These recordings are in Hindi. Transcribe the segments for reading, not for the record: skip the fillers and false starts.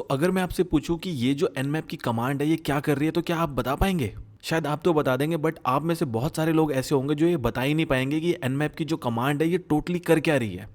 अगर मैं आपसे पूछूं कि ये जो nmap की कमांड है ये क्या कर रही है तो क्या आप बता पाएंगे? शायद आप तो बता देंगे बट आप में से बहुत सारे लोग ऐसे होंगे जो ये बता ही नहीं पाएंगे कि nmap की जो कमांड है ये टोटली कर क्या रही है।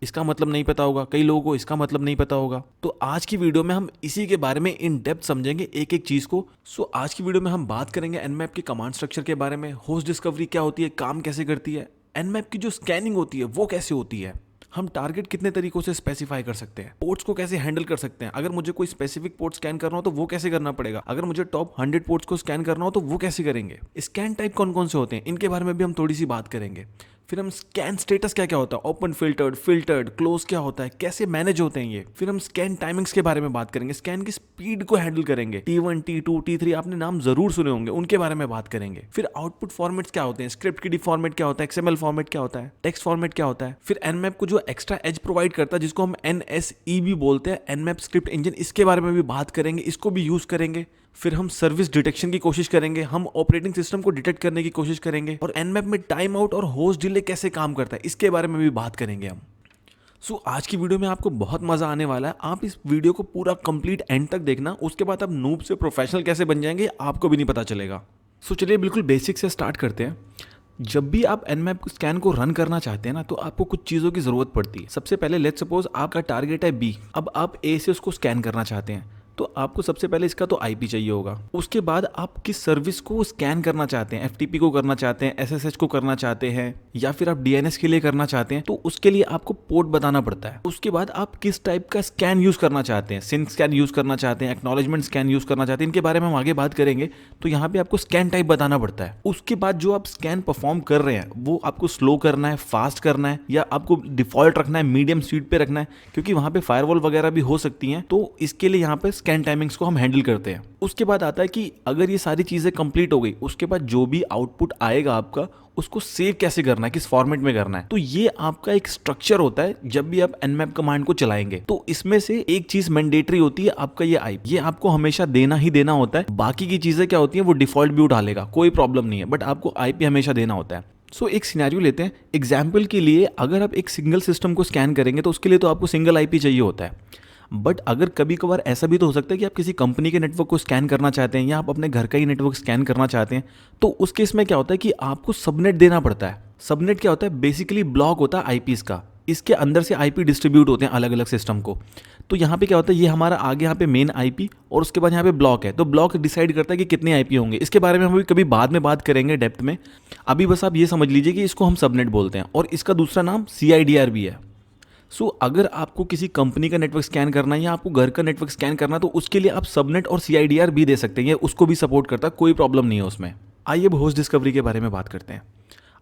इसका मतलब नहीं पता होगा, कई लोगों को इसका मतलब नहीं पता होगा। तो आज की वीडियो में हम इसी के बारे में इन डेप्थ समझेंगे एक एक चीज को। आज की वीडियो में हम बात करेंगे nmap के कमांड स्ट्रक्चर के बारे में, होस्ट डिस्कवरी क्या होती है, काम कैसे करती है, nmap की जो स्कैनिंग होती है वो कैसे होती है, हम टारगेट कितने तरीकों से स्पेसिफाई कर सकते हैं, पोर्ट्स को कैसे हैंडल कर सकते हैं, अगर मुझे कोई स्पेसिफिक पोर्ट स्कैन करना हो तो वो कैसे करना पड़ेगा, अगर मुझे टॉप 100 पोर्ट्स को स्कैन करना हो तो वो कैसे करेंगे, स्कैन टाइप कौन कौन से होते हैं इनके बारे में भी हम थोड़ी सी बात करेंगे। फिर हम स्कैन स्टेटस क्या क्या होता है, ओपन फिल्टर्ड क्लोज क्या होता है, कैसे मैनेज होते हैं ये। फिर हम स्कैन टाइमिंग्स के बारे में बात करेंगे, स्कैन की स्पीड को हैंडल करेंगे, T1 T2 T3 आपने नाम जरूर सुने होंगे, उनके बारे में बात करेंगे। फिर आउटपुट फॉर्मेट्स क्या होते हैं, स्क्रिप्ट की फॉर्मेट क्या होता है, XML फॉर्मेट क्या होता है, टेक्स्ट फॉर्मेट क्या होता है। फिर nmap को जो एक्स्ट्रा एज प्रोवाइड करता है जिसको हम NSE भी बोलते हैं, nmap स्क्रिप्ट इंजन, इसके बारे में भी बात करेंगे, इसको भी यूज करेंगे। फिर हम सर्विस डिटेक्शन की कोशिश करेंगे, हम ऑपरेटिंग सिस्टम को डिटेक्ट करने की कोशिश करेंगे, और nmap में टाइम आउट और होस्ट डिले कैसे काम करता है इसके बारे में भी बात करेंगे हम। आज की वीडियो में आपको बहुत मजा आने वाला है। आप इस वीडियो को पूरा कंप्लीट एंड तक देखना, उसके बाद आप नूब से प्रोफेशनल कैसे बन जाएंगे आपको भी नहीं पता चलेगा। चलिए बिल्कुल बेसिक से स्टार्ट करते हैं। जब भी आप nmap स्कैन को रन करना चाहते हैं ना तो आपको कुछ चीज़ों की ज़रूरत पड़ती है। सबसे पहले लेट्स सपोज आपका टारगेट है B, अब आप A से उसको स्कैन करना चाहते हैं तो आपको सबसे पहले इसका तो IP चाहिए होगा। उसके बाद आप किस सर्विस को स्कैन करना चाहते हैं, FTP को करना चाहते हैं, SSH को करना चाहते हैं, या फिर आप DNS के लिए करना चाहते हैं तो उसके लिए आपको पोर्ट बताना पड़ता है। उसके बाद आप किस टाइप का स्कैन यूज करना चाहते हैं, सिंक स्कैन यूज करना चाहते हैं, एक्नॉलेजमेंट स्कैन यूज करना चाहते हैं, इनके बारे में हम आगे बात करेंगे। तो यहाँ पे आपको स्कैन टाइप बताना पड़ता है। उसके बाद जो आप स्कैन परफॉर्म कर रहे हैं वो आपको स्लो करना है, फास्ट करना है, या आपको डिफॉल्ट रखना है, मीडियम स्पीड पे रखना है, क्योंकि वहां पे फायरवॉल वगैरह भी हो सकती हैं। तो इसके लिए यहाँ पे स्कैन टाइमिंग्स को हम हैंडल करते हैं। उसके बाद आता है कि अगर ये सारी चीजें कंप्लीट हो गई, उसके बाद जो भी आउटपुट आएगा आपका उसको सेव कैसे करना है, किस फॉर्मेट में करना है। तो ये आपका एक स्ट्रक्चर होता है जब भी आप nmap कमांड को चलाएंगे। तो इसमें से एक चीज मैंडेटरी होती है, आपका ये IP, ये आपको हमेशा देना ही देना होता है। बाकी की चीजें क्या होती है वो डिफॉल्ट भी उठा लेगा, कोई प्रॉब्लम नहीं है, बट आपको IP हमेशा देना होता है। एक सिनेरियो लेते हैं एग्जाम्पल के लिए। अगर आप एक सिंगल सिस्टम को स्कैन करेंगे तो उसके लिए तो आपको सिंगल IP चाहिए होता है। बट अगर कभी कभार ऐसा भी तो हो सकता है कि आप किसी कंपनी के नेटवर्क को स्कैन करना चाहते हैं, या आप अपने घर का ही नेटवर्क स्कैन करना चाहते हैं, तो उस केस में क्या होता है कि आपको सबनेट देना पड़ता है। सबनेट क्या होता है, बेसिकली ब्लॉक होता है IPs का, इसके अंदर से IP डिस्ट्रीब्यूट होते हैं अलग अलग सिस्टम को। तो यहाँ पे क्या होता है, ये हमारा आगे यहाँ पे मेन IP और उसके बाद यहाँ पे ब्लॉक है, तो ब्लॉक डिसाइड करता है कि कितने IP होंगे। इसके बारे में हम कभी बाद में बात करेंगे डेप्थ में। अभी बस आप ये समझ लीजिए कि इसको हम सबनेट बोलते हैं और इसका दूसरा नाम CIDR भी है। अगर आपको किसी कंपनी का नेटवर्क स्कैन करना है या आपको घर का नेटवर्क स्कैन करना है तो उसके लिए आप सबनेट और CIDR भी दे सकते हैं, उसको भी सपोर्ट करता है, कोई प्रॉब्लम नहीं है उसमें। आइए अब होस्ट डिस्कवरी के बारे में बात करते हैं।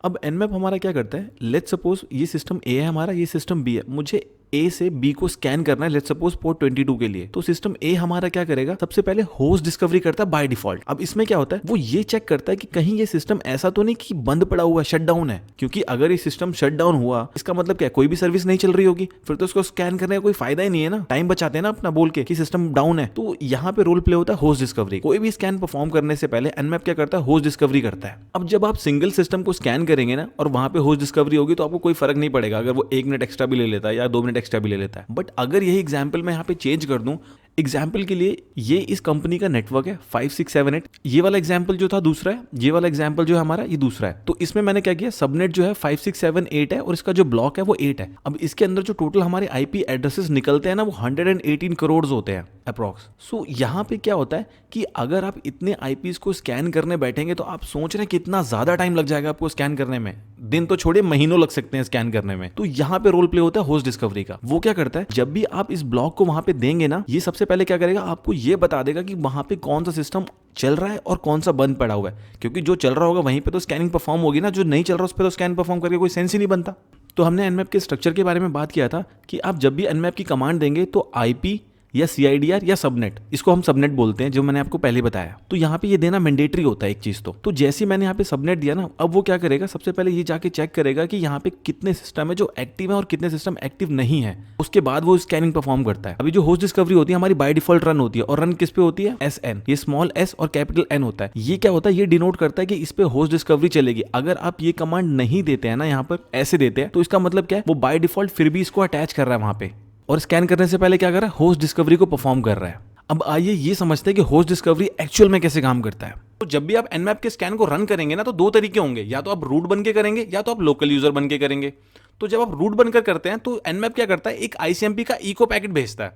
अब nmap हमारा क्या करता है, लेट्स सपोज ये सिस्टम A है हमारा, ये सिस्टम B है, मुझे A से B को स्कैन करना है, लेट्स सपोज पोर्ट 22 के लिए। तो सिस्टम A हमारा क्या करेगा, सबसे पहले होस्ट डिस्कवरी करता है बाय डिफॉल्ट। अब इसमें क्या होता है, वो ये चेक करता है कि कहीं ये सिस्टम ऐसा तो नहीं कि बंद पड़ा हुआ है, शट डाउन है, क्योंकि अगर ये सिस्टम शट डाउन हुआ इसका मतलब क्या है, कोई भी सर्विस नहीं चल रही होगी, फिर तो उसको स्कैन करने का कोई फायदा ही नहीं है ना। टाइम बचाते हैं ना अपना बोल के कि सिस्टम डाउन है। तो यहाँ पे रोल प्ले होता है होस्ट डिस्कवरी। कोई भी स्कैन परफॉर्म करने से पहले nmap क्या करता है, होस्ट डिस्कवरी करता है। अब जब आप सिंगल सिस्टम को स्कैन करेंगे ना और वहां पे होस्ट डिस्कवरी होगी तो आपको कोई फर्क नहीं पड़ेगा अगर वो 1 मिनट एक्स्ट्रा भी ले लेता है या 2 मिनट एक्स्ट्रा भी ले लेता है। बट अगर यही एग्जाम्पल मैं यहाँ पे चेंज कर दूं, एग्जाम्पल के लिए ये इस कंपनी का नेटवर्क है 5678, ये वाला एग्जाम्पल जो था दूसरा है, ये वाला एग्जाम्पल जो है हमारा ये दूसरा है। तो इसमें मैंने क्या किया, सबनेट जो है 5678 है और इसका जो ब्लॉक है वो 8 है। अब इसके अंदर जो टोटल हमारे IP एड्रेसेस निकलते हैं ना वो 118 करोड़ होते हैं अप्रॉक्स। यहाँ पे क्या होता है कि अगर आप इतने IPs को स्कैन करने बैठेंगे तो आप सोच रहे हैं कितना ज्यादा टाइम लग जाएगा आपको स्कैन करने में, दिन तो छोड़े महीनों लग सकते हैं स्कैन करने में। तो यहाँ पे रोल प्ले होता है होस्ट डिस्कवरी का। वो क्या करता है, जब भी आप इस ब्लॉक को वहां पे देंगे ना, ये सबसे पहले क्या करेगा, आपको ये बता देगा कि वहां पे कौन सा सिस्टम चल रहा है और कौन सा बंद पड़ा हुआ है, क्योंकि जो चल रहा होगा वहीं पे तो स्कैनिंग परफॉर्म होगी ना, जो नहीं चल रहा उस पर तो स्कैन परफॉर्म करके कोई सेंस ही नहीं बनता। तो हमने nmap के स्ट्रक्चर के बारे में बात किया था कि आप जब भी nmap की कमांड देंगे तो IP या CIDR या सबनेट, इसको हम सबनेट बोलते हैं जो मैंने आपको पहले बताया। तो यहाँ पे ये देना मैंडेटरी होता है एक चीज। तो जैसे मैंने यहाँ पे सबनेट दिया ना, अब वो क्या करेगा, सबसे पहले ये जाके चेक करेगा कि यहाँ पे कितने सिस्टम है जो एक्टिव है और कितने सिस्टम एक्टिव नहीं है। उसके बाद वो स्कैनिंग परफॉर्म करता है। अभी जो होस्ट डिस्कवरी होती है हमारी बाय डिफॉल्ट रन होती है, और रन किस पे होती है, SN, ये स्मॉल s और कैपिटल N होता है। ये क्या होता है, ये डिनोट करता है कि इस पे होस्ट डिस्कवरी चलेगी। अगर आप ये कमांड नहीं देते हैं ना, यहाँ पर ऐसे देते हैं, तो इसका मतलब क्या है, वो बाय डिफॉल्ट फिर भी इसको अटैच कर रहा है वहां पे। और स्कैन करने से पहले क्या कर रहा है, होस्ट डिस्कवरी को परफॉर्म कर रहा है। अब आइए ये समझते हैं कि होस्ट डिस्कवरी एक्चुअल में कैसे काम करता है। तो जब भी आप एनमैप के स्कैन को रन करेंगे ना, तो दो तरीके होंगे, या तो आप रूट बन के करेंगे या तो आप लोकल यूजर बन के करेंगे। तो जब आप रूट बनकर करते हैं तो एनमैप क्या करता है, एक आईसीएमपी का इको पैकेट भेजता है,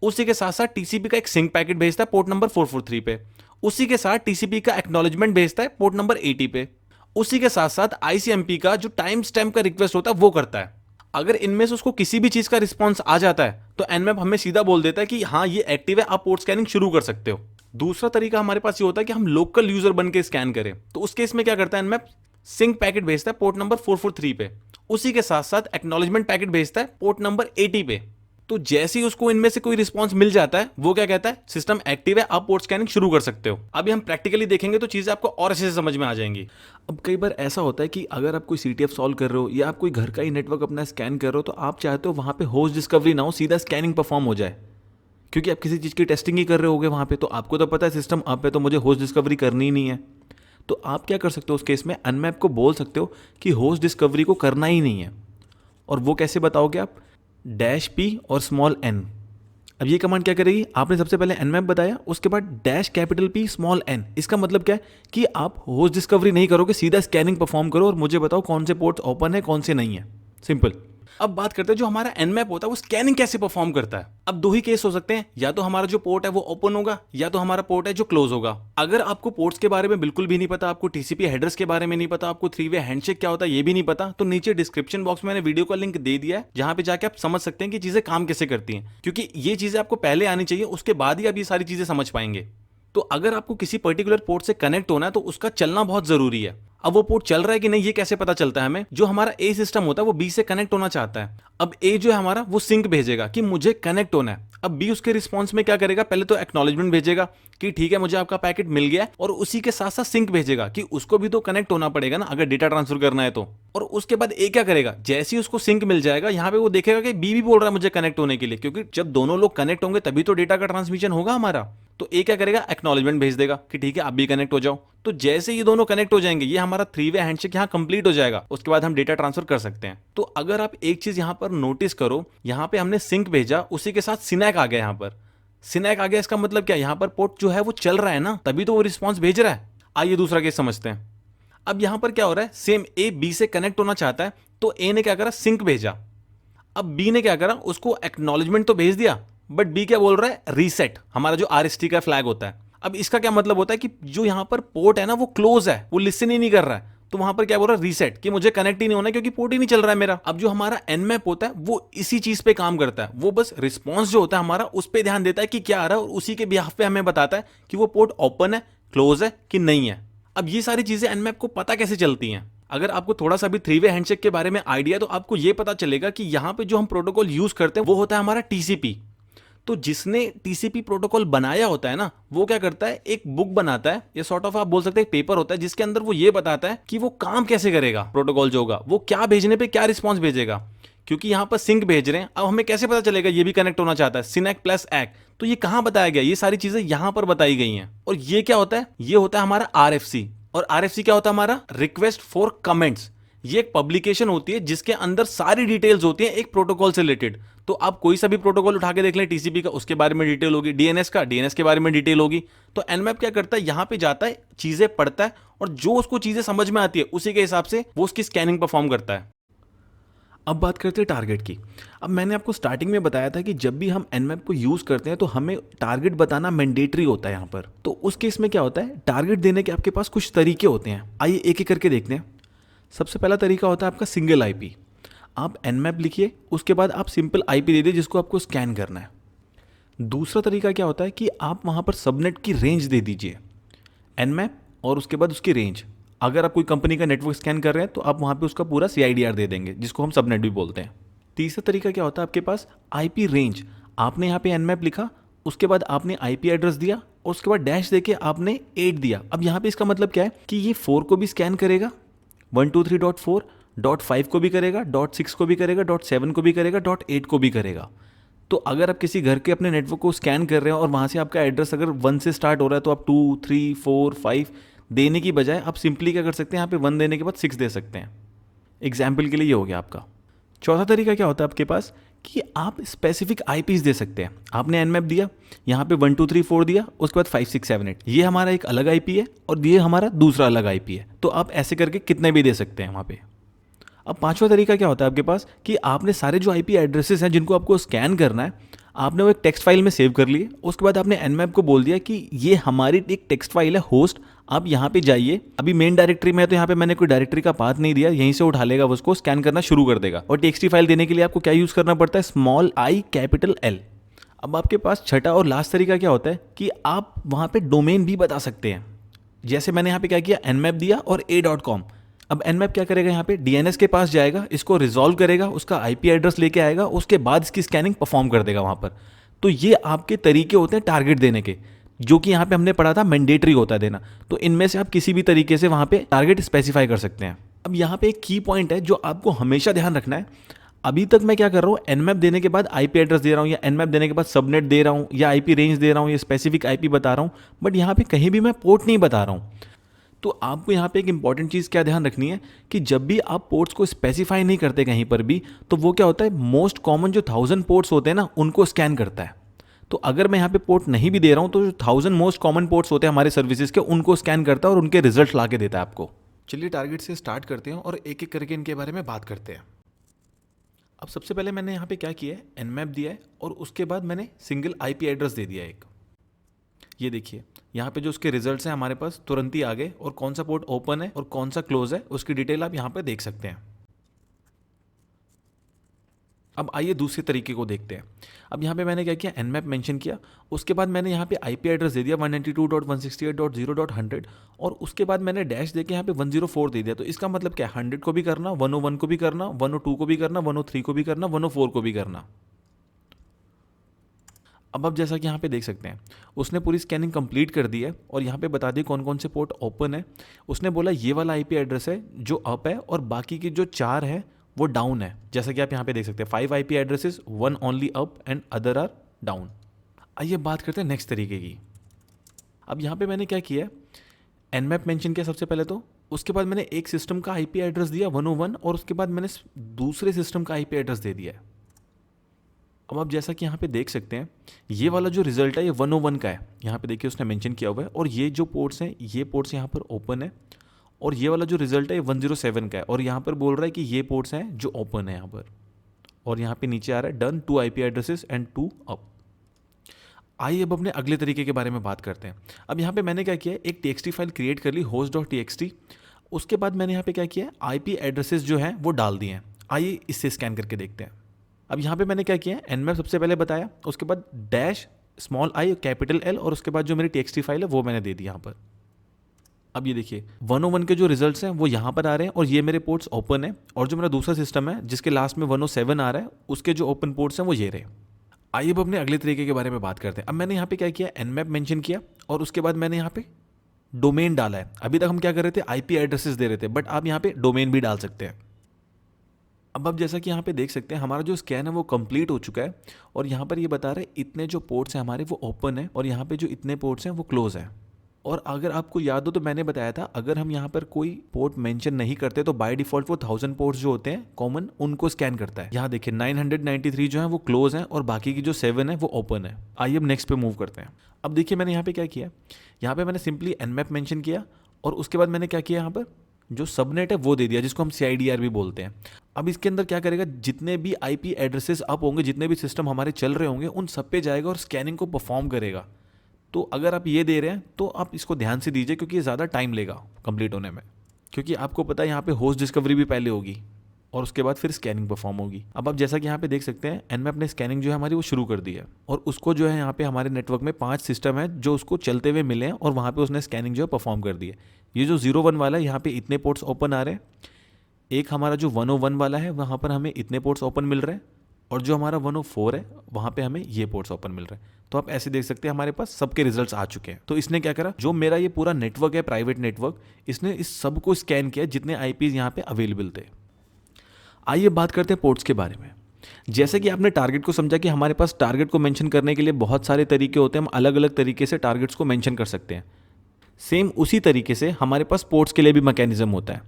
उसी के साथ साथ टीसीपी का एक सिंक पैकेट भेजता है पोर्ट नंबर 443 पे, उसी के साथ टीसीपी का एक्नॉलेजमेंट भेजता है पोर्ट नंबर 80 पे, उसी के साथ साथ आईसीएमपी का जो टाइम स्टैम्प का रिक्वेस्ट होता है वो करता है। अगर इनमें से उसको किसी भी चीज का रिस्पॉन्स आ जाता है तो एनमैप हमें सीधा बोल देता है कि हाँ ये एक्टिव है, आप पोर्ट स्कैनिंग शुरू कर सकते हो। दूसरा तरीका हमारे पास ये होता है कि हम लोकल यूजर बन के स्कैन करें। तो उस केस में क्या करता है एनमैप, सिंक पैकेट भेजता है पोर्ट नंबर 443 पे, उसी के साथ साथ एक्नॉलेजमेंट पैकेट भेजता है पोर्ट नंबर 80 पे। तो जैसे ही उसको इनमें से कोई रिस्पांस मिल जाता है वो क्या कहता है, सिस्टम एक्टिव है, आप पोर्ट स्कैनिंग शुरू कर सकते हो। अभी हम प्रैक्टिकली देखेंगे तो चीजें आपको और अच्छे से समझ में आ जाएंगी। अब कई बार ऐसा होता है कि अगर आप कोई सीटीएफ सॉल्व कर रहे हो या आप कोई घर का ही नेटवर्क अपना स्कैन कर रहे हो, तो आप चाहते हो वहां पे होस्ट डिस्कवरी ना हो, सीधा स्कैनिंग परफॉर्म हो जाए, क्योंकि आप किसी चीज़ की टेस्टिंग ही कर रहे होगे वहां पे। तो आपको तो पता है सिस्टम आप है, तो मुझे होस्ट डिस्कवरी करनी ही नहीं है। तो आप क्या कर सकते हो उस केस में, अनमैप को बोल सकते हो कि होस्ट डिस्कवरी को करना ही नहीं है। और वो कैसे बताओगे आप, डैश पी और स्मॉल एन। अब ये कमांड क्या करेगी, आपने सबसे पहले एनमैप बताया, उसके बाद dash capital P small N. इसका मतलब क्या है कि आप होस्ट डिस्कवरी नहीं करोगे, सीधा स्कैनिंग परफॉर्म करो और मुझे बताओ कौन से पोर्ट्स ओपन है कौन से नहीं है, सिंपल। अब बात करते हैं जो हमारा एनमैप होता है वो स्कैनिंग कैसे परफॉर्म करता है। अब दो ही केस हो सकते हैं, या तो हमारा जो पोर्ट है वो ओपन होगा या तो हमारा पोर्ट है जो क्लोज होगा। अगर आपको पोर्ट्स के बारे में बिल्कुल भी नहीं पता, आपको टीसीपी हेडर्स के बारे में नहीं पता, आपको 3 वे हैंडशेक क्या होता है ये भी नहीं पता, तो नीचे डिस्क्रिप्शन बॉक्स में मैंने वीडियो का लिंक दे दिया है, जहां पे जाके आप समझ सकते हैं कि चीजें काम कैसे करती हैं, क्योंकि ये चीजें आपको पहले आनी चाहिए, उसके बाद ही आप ये सारी चीजें समझ पाएंगे। तो अगर आपको किसी पर्टिकुलर पोर्ट से कनेक्ट होना है तो उसका चलना बहुत जरूरी है। अब वो पोर्ट चल रहा है कि नहीं ये कैसे पता चलता है हमें, जो हमारा ए सिस्टम होता है वो बी से कनेक्ट होना चाहता है। अब ए जो है हमारा वो सिंक भेजेगा कि मुझे कनेक्ट होना है। अब बी उसके रिस्पॉन्स में क्या करेगा, पहले तो एक्नॉलेजमेंट भेजेगा कि ठीक है मुझे आपका पैकेट मिल गया है, और उसी के साथ साथ सिंक भेजेगा कि उसको भी तो कनेक्ट होना पड़ेगा ना अगर डेटा ट्रांसफर करना है तो। और उसके बाद ए क्या करेगा, जैसे ही उसको सिंक मिल जाएगा यहाँ पे वो देखेगा कि बी भी बोल रहा है मुझे कनेक्ट होने के लिए, क्योंकि जब दोनों लोग कनेक्ट होंगे तभी तो डेटा का ट्रांसमिशन होगा हमारा। तो ए क्या करेगा, एक्नॉलेजमेंट भेज देगा कि ठीक है आप भी कनेक्ट हो जाओ। तो जैसे ये दोनों कनेक्ट हो जाएंगे, ये हमारा 3 वे हैंडशेक यहाँ कंप्लीट हो जाएगा, उसके बाद हम डेटा ट्रांसफर कर सकते हैं। तो अगर आप एक चीज यहाँ पर नोटिस करो, यहाँ पे हमने सिंक भेजा, उसी के साथ सिनैक आ गया। यहाँ पर सिनैक आ गया, इसका मतलब क्या, यहाँ पर पोर्ट जो है वो चल रहा है ना, तभी तो वो रिस्पॉन्स भेज रहा है। आइए दूसरा केस समझते हैं। अब यहाँ पर क्या हो रहा है, सेम ए बी से कनेक्ट होना चाहता है, तो ए ने क्या करा, सिंक भेजा। अब बी ने क्या करा, उसको एक्नॉलेजमेंट तो भेज दिया, बट बी क्या बोल रहा है, रीसेट, हमारा जो आरएसटी का फ्लैग होता है। अब इसका क्या मतलब होता है कि जो यहां पर पोर्ट है ना वो क्लोज है, वो लिसन ही नहीं कर रहा है, तो वहां पर क्या बोल रहा है, रीसेट, कि मुझे कनेक्ट ही नहीं होना क्योंकि पोर्ट ही नहीं चल रहा है मेरा। अब जो हमारा एनमैप होता है वो इसी चीज पे काम करता है, वो बस रिस्पॉन्स जो होता है हमारा उस पर ध्यान देता है कि क्या आ रहा है, और उसी के बिहाफ पे हमें बताता है कि वो पोर्ट ओपन है, क्लोज है कि नहीं है। अब ये सारी चीजें एनमैप को पता कैसे चलती हैं, अगर आपको थोड़ा सा भी 3 वे हैंडशेक के बारे में आइडिया, तो आपको यह पता चलेगा कि यहां पे जो हम प्रोटोकॉल यूज करते हैं वो होता है हमारा टीसीपी। तो जिसने टीसीपी प्रोटोकॉल बनाया होता है ना, वो क्या करता है, एक बुक बनाता है, ये सॉर्ट ऑफ आप बोल सकते हैं पेपर होता है, जिसके अंदर वो ये बताता है कि वो काम कैसे करेगा, प्रोटोकॉल जो होगा वो क्या भेजने पे क्या रिस्पॉन्स भेजेगा। क्योंकि यहां पर सिंक भेज रहे हैं, अब हमें कैसे पता चलेगा ये भी कनेक्ट होना चाहता है, सिनैक प्लस एक्, तो ये कहां बताया गया, ये सारी चीजें यहां पर बताई गई हैं। और ये क्या होता है, ये होता है हमारा आरएफसी। और आरएफसी क्या होता है हमारा, रिक्वेस्ट फॉर कमेंट्स। ये एक पब्लिकेशन होती है जिसके अंदर सारी डिटेल्स होती हैं एक प्रोटोकॉल से रिलेटेड। तो आप कोई सा भी प्रोटोकॉल उठा के देख लें, टीसीपी का, उसके बारे में डिटेल होगी, डीएनएस का, डीएनएस के बारे में डिटेल होगी। तो एनमैप क्या करता है, यहां पे जाता है, चीजें पढ़ता है, और जो उसको चीजें समझ में आती है उसी के हिसाब से वो उसकी स्कैनिंग परफॉर्म करता है। अब बात करते हैं टारगेट की। अब मैंने आपको स्टार्टिंग में बताया था कि जब भी हम एनमैप को यूज करते हैं तो हमें टारगेट बताना मैंडेटरी होता है यहाँ पर। तो उस केस में क्या होता है, टारगेट देने के आपके पास कुछ तरीके होते हैं, आइए एक एक करके देखते हैं। सबसे पहला तरीका होता है आपका सिंगल आईपी। आप एनमैप लिखिए, उसके बाद आप सिंपल आईपी दे दीजिए जिसको आपको स्कैन करना है। दूसरा तरीका क्या होता है कि आप वहाँ पर सबनेट की रेंज दे दीजिए, एनमैप और उसके बाद उसकी रेंज। अगर आप कोई कंपनी का नेटवर्क स्कैन कर रहे हैं तो आप वहाँ पे उसका पूरा CIDR दे देंगे, जिसको हम सबनेट भी बोलते हैं। तीसरा तरीका क्या होता है आपके पास, आईपी रेंज। आपने यहाँ पे एनमैप लिखा, उसके बाद आपने आईपी एड्रेस दिया, और उसके बाद डैश देके आपने 8 दिया। अब यहाँ पे इसका मतलब क्या है कि ये 4 को भी स्कैन करेगा, 123.4.5 को भी करेगा, .6 को भी करेगा, .7 को भी करेगा, .8 को भी करेगा। तो अगर आप किसी घर के अपने नेटवर्क को स्कैन कर रहे हैं और वहाँ से आपका एड्रेस अगर 1 से स्टार्ट हो रहा है, तो आप 2, 3, 4, 5 देने की बजाय आप सिंपली क्या कर सकते हैं, यहाँ पे 1 देने के बाद 6 दे सकते हैं। एग्जाम्पल के लिए ये हो गया आपका। चौथा तरीका क्या होता है आपके पास, कि आप स्पेसिफिक आईपीज दे सकते हैं। आपने एनमैप दिया, यहाँ पे 1 2 3 4 दिया, उसके बाद 5 6 7 8, ये हमारा एक अलग आईपी है और ये हमारा दूसरा अलग आईपी है। तो आप ऐसे करके कितने भी दे सकते हैं वहाँ पे। अब पांचवा तरीका क्या होता है आपके पास कि आपने सारे जो आईपी एड्रेसेस हैं जिनको आपको स्कैन करना है, आपने वो एक टेक्स्ट फाइल में सेव कर लिए। उसके बाद आपने एनमैप को बोल दिया कि ये हमारी एक टेक्स्ट फाइल है होस्ट, आप यहाँ पे जाइए। अभी मेन डायरेक्टरी में है तो यहाँ पे मैंने कोई डायरेक्टरी का पाथ नहीं दिया, यहीं से उठा लेगा, उसको स्कैन करना शुरू कर देगा। और टेक्स्ट फाइल देने के लिए आपको क्या यूज़ करना पड़ता है, स्मॉल आई कैपिटल एल। अब आपके पास छठा और लास्ट तरीका क्या होता है कि आप वहाँ पे डोमेन भी बता सकते हैं। जैसे मैंने यहाँ पे क्या किया, एनमैप दिया और a.com। अब एनमैप क्या करेगा, यहाँ पे डीएनएस के पास जाएगा, इसको रिजॉल्व करेगा, उसका आईपी एड्रेस लेके आएगा, उसके बाद इसकी स्कैनिंग परफॉर्म कर देगा वहाँ पर। तो ये आपके तरीके होते हैं टारगेट देने के, जो कि यहाँ पे हमने पढ़ा था मैंडेटरी होता है देना। तो इनमें से आप किसी भी तरीके से वहाँ पे टारगेट स्पेसिफाई कर सकते हैं। अब यहाँ पे एक की पॉइंट है जो आपको हमेशा ध्यान रखना है। अभी तक मैं क्या कर रहा हूँ, एनमैप देने के बाद आईपी एड्रेस दे रहा हूँ, या एनमैप देने के बाद सबनेट दे रहा हूँ, या आईपी रेंज दे रहा हूँ, या स्पेसिफिक आईपी बता रहा हूँ, बट यहाँ पे कहीं भी मैं पोर्ट नहीं बता रहा हूँ। तो आपको यहाँ पे एक इंपॉर्टेंट चीज़ क्या ध्यान रखनी है कि जब भी आप पोर्ट्स को स्पेसिफाई नहीं करते कहीं पर भी, तो वो क्या होता है, मोस्ट कॉमन जो 1000 पोर्ट्स होते हैं ना, उनको स्कैन करता है। तो अगर मैं यहाँ पे पोर्ट नहीं भी दे रहा हूँ तो जो 1000 मोस्ट कॉमन पोर्ट्स होते हैं हमारे सर्विसेज के, उनको स्कैन करता है और उनके रिजल्ट ला के देता है आपको। चलिए टारगेट से स्टार्ट करते हैं और एक एक करके इनके बारे में बात करते हैं। अब सबसे पहले मैंने यहाँ पे क्या किया है, एनमैप दिया है और उसके बाद मैंने सिंगल आईपी एड्रेस दे दिया एक। ये देखिए यहाँ पे जो उसके रिजल्ट्स हैं हमारे पास तुरंत ही आ गए, और कौन सा पोर्ट ओपन है और कौन सा क्लोज है उसकी डिटेल आप यहाँ पे देख सकते हैं। अब आइए दूसरे तरीके को देखते हैं। अब यहाँ पे मैंने क्या किया, एनमैप मेंशन किया, उसके बाद मैंने यहाँ पे आईपी एड्रेस दे दिया 192.168.0.100, और उसके बाद मैंने डैश देके यहाँ पे 104 दे दिया। तो इसका मतलब क्या है, 100 को भी करना, 101 को भी करना, 102 को भी करना, 103 को भी करना, 104 को भी करना। अब आप जैसा कि यहाँ पे देख सकते हैं उसने पूरी स्कैनिंग कंप्लीट कर दी है और यहाँ पे बता दी कौन कौन से पोर्ट ओपन है। उसने बोला ये वाला आईपी एड्रेस है जो अप है और बाकी की जो 4 है वो डाउन है। जैसा कि आप यहाँ पे देख सकते हैं 5 IP addresses, 1 only up and other are down. आइए बात करते हैं नेक्स्ट तरीके की। अब यहाँ पे मैंने क्या किया, एनमैप मेंशन किया सबसे पहले, तो उसके बाद मैंने एक सिस्टम का आईपी एड्रेस दिया 101 और उसके बाद मैंने दूसरे सिस्टम का आईपी एड्रेस दे दिया है। अब आप जैसा कि यहाँ पे देख सकते हैं ये वाला जो रिजल्ट है ये 101 का है, यहाँ पे देखिए उसने मेंशन किया हुआ है, और ये जो पोर्ट्स हैं ये पोर्ट्स यहाँ पर ओपन है, और ये वाला जो रिजल्ट है ये 107 का है, और यहाँ पर बोल रहा है कि ये पोर्ट्स हैं जो ओपन है यहाँ पर, और यहाँ पे नीचे आ रहा है done 2 IP addresses and 2 up. आइए अब अपने अगले तरीके के बारे में बात करते हैं। अब यहाँ पे मैंने क्या किया, एक टीएक्सटी फाइल क्रिएट कर ली host.txt। उसके बाद मैंने यहाँ पे क्या किया, आईपी एड्रेसेस जो हैं वो डाल दिए हैं। आइए इससे स्कैन करके देखते हैं। अब यहाँ पे मैंने क्या किया, एनमैप सबसे पहले बताया, उसके बाद dash small I capital L, और उसके बाद जो मेरी टीएक्सटी फाइल है वो मैंने दे दी यहाँ पर। अब ये देखिए 101 के जो रिजल्ट्स हैं वो यहाँ पर आ रहे हैं और ये मेरे पोर्ट्स ओपन है, और जो मेरा दूसरा सिस्टम है जिसके लास्ट में 107 आ रहा है उसके जो ओपन पोर्ट्स हैं वो ये रहे। आइए अब अपने अगले तरीके के बारे में बात करते हैं। अब मैंने यहाँ पे क्या किया, एनमैप मेंशन किया और उसके बाद मैंने यहाँ पे डोमेन डाला है। अभी तक हम क्या कर रहे थे, आईपी एड्रेसेस दे रहे थे, बट आप यहाँ पे डोमेन भी डाल सकते हैं। अब आप जैसा कि यहाँ पे देख सकते हैं हमारा जो स्कैन है वो कंप्लीट हो चुका है, और यहाँ पर ये बता रहे हैं इतने जो पोर्ट्स हैं हमारे वो ओपन है, और यहाँ पे जो इतने पोर्ट्स हैं वो क्लोज है। और अगर आपको याद हो तो मैंने बताया था अगर हम यहाँ पर कोई पोर्ट मेंशन नहीं करते तो बाय डिफॉल्ट वो 1000 पोर्ट्स जो होते हैं कॉमन उनको स्कैन करता है। यहाँ देखिए 993 जो है वो क्लोज हैं और बाकी की जो 7 है वो ओपन है। आइए अब नेक्स्ट पे मूव करते हैं। अब देखिए मैंने यहाँ पे क्या किया, यहाँ पे मैंने सिंपली एनमैप मेंशन किया और उसके बाद मैंने क्या किया, यहाँ पर जो सबनेट है वो दे दिया जिसको हम CIDR भी बोलते हैं। अब इसके अंदर क्या करेगा, जितने भी आईपी एड्रेसेस अप होंगे, जितने भी सिस्टम हमारे चल रहे होंगे उन सब पे जाएगा और स्कैनिंग को परफॉर्म करेगा। तो अगर आप ये दे रहे हैं तो आप इसको ध्यान से दीजिए क्योंकि ये ज़्यादा टाइम लेगा कंप्लीट होने में, क्योंकि आपको पता है यहाँ पे होस्ट डिस्कवरी भी पहले होगी और उसके बाद फिर स्कैनिंग परफॉर्म होगी। अब आप जैसा कि यहाँ पे देख सकते हैं एनमैप ने स्कैनिंग जो है हमारी वो शुरू कर दी है, और उसको जो है यहाँ पे हमारे नेटवर्क में 5 सिस्टम है जो उसको चलते हुए मिले हैं और वहाँ पे उसने स्कैनिंग जो है परफॉर्म कर दी है। ये जो 01 वाला है यहाँ पे इतने पोर्ट्स ओपन आ रहे हैं, एक हमारा जो 101 वाला है वहाँ पर हमें इतने पोर्ट्स ओपन मिल रहे हैं, और जो हमारा 104 है वहाँ पे हमें ये पोर्ट्स ओपन मिल रहे हैं। तो आप ऐसे देख सकते हैं हमारे पास सबके रिजल्ट्स आ चुके हैं। तो इसने क्या करा, जो मेरा ये पूरा नेटवर्क है प्राइवेट नेटवर्क, इसने इस सब को स्कैन किया जितने आईपीज यहाँ पे अवेलेबल थे। आइए बात करते हैं पोर्ट्स के बारे में। जैसे कि आपने टारगेट को समझा कि हमारे पास टारगेट को मेंशन करने के लिए बहुत सारे तरीके होते हैं, हम अलग अलग तरीके से टारगेट्स को मेंशन कर सकते हैं। सेम उसी तरीके से हमारे पास पोर्ट्स के लिए भी मैकेनिज्म होता है।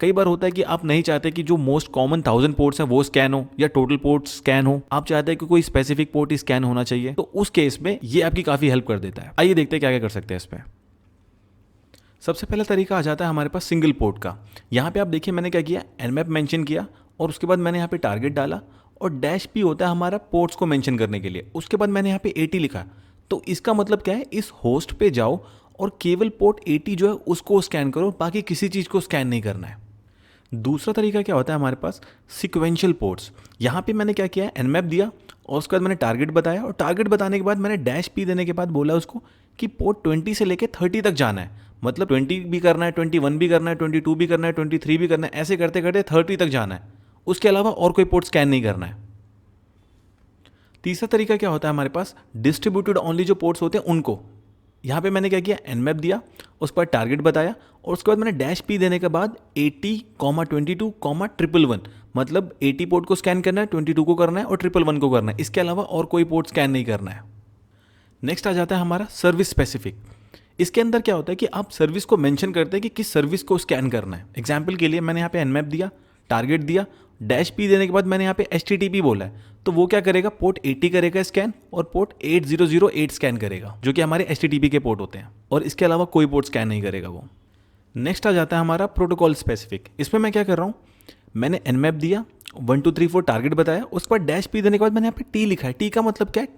कई बार होता है कि आप नहीं चाहते कि जो मोस्ट कॉमन 1000 पोर्ट्स हैं वो स्कैन हो या टोटल पोर्ट्स स्कैन हो, आप चाहते हैं कि कोई स्पेसिफिक पोर्ट ही स्कैन होना चाहिए, तो उस केस में ये आपकी काफ़ी हेल्प कर देता है। आइए देखते हैं क्या क्या कर सकते हैं इस पर। सबसे पहला तरीका आ जाता है हमारे पास सिंगल पोर्ट का। यहाँ पे आप देखिए मैंने क्या किया, nmap मेंशन किया और उसके बाद मैंने यहाँ पे टारगेट डाला और डैश पी होता है हमारा पोर्ट्स को मेंशन करने के लिए। उसके बाद मैंने यहाँ पे 80 लिखा। तो इसका मतलब क्या है, इस होस्ट पे जाओ और केवल पोर्ट 80 जो है उसको स्कैन करो, बाकी किसी चीज़ को स्कैन नहीं करना है। दूसरा तरीका क्या होता है हमारे पास, सिक्वेंशियल पोर्ट्स। यहाँ पे मैंने क्या किया है, nmap दिया और उसके बाद मैंने टारगेट बताया और टारगेट बताने के बाद मैंने डैश पी देने के बाद बोला उसको कि पोर्ट 20 से लेके 30 तक जाना है। मतलब 20 भी करना है, 21 भी करना है, 22 भी करना है, 23 भी करना है, ऐसे करते करते 30 तक जाना है। उसके अलावा और कोई पोर्ट स्कैन नहीं करना है। तीसरा तरीका क्या होता है हमारे पास, डिस्ट्रीब्यूटेड ओनली जो पोर्ट्स होते हैं उनको। यहाँ पे मैंने क्या किया, nmap दिया, उस पर टारगेट बताया और उसके बाद मैंने डैश पी देने के बाद 80, 22, 111, मतलब 80 पोर्ट को स्कैन करना है, 22 को करना है और 111 को करना है। इसके अलावा और कोई पोर्ट स्कैन नहीं करना है। नेक्स्ट आ जाता है हमारा सर्विस स्पेसिफिक। इसके अंदर क्या होता है कि आप सर्विस को मेंशन करते हैं कि किस सर्विस को स्कैन करना है। एग्जाम्पल के लिए मैंने यहाँ पे nmap दिया, टारगेट दिया, डैश पी देने के बाद मैंने यहाँ पे HTTP बोला है, तो वो क्या करेगा, पोर्ट 80 करेगा स्कैन और पोर्ट 8008 स्कैन करेगा, जो कि हमारे HTTP के पोर्ट होते हैं, और इसके अलावा कोई पोर्ट स्कैन नहीं करेगा वो। नेक्स्ट आ जाता है हमारा प्रोटोकॉल स्पेसिफिक। इसमें मैं क्या कर रहा हूँ, मैंने nmap दिया, 1 2 3 4 टारगेट बताया, उस पर डैश पी देने के बाद मैंने यहाँ पे टी लिखा है। टी का मतलब क्या है,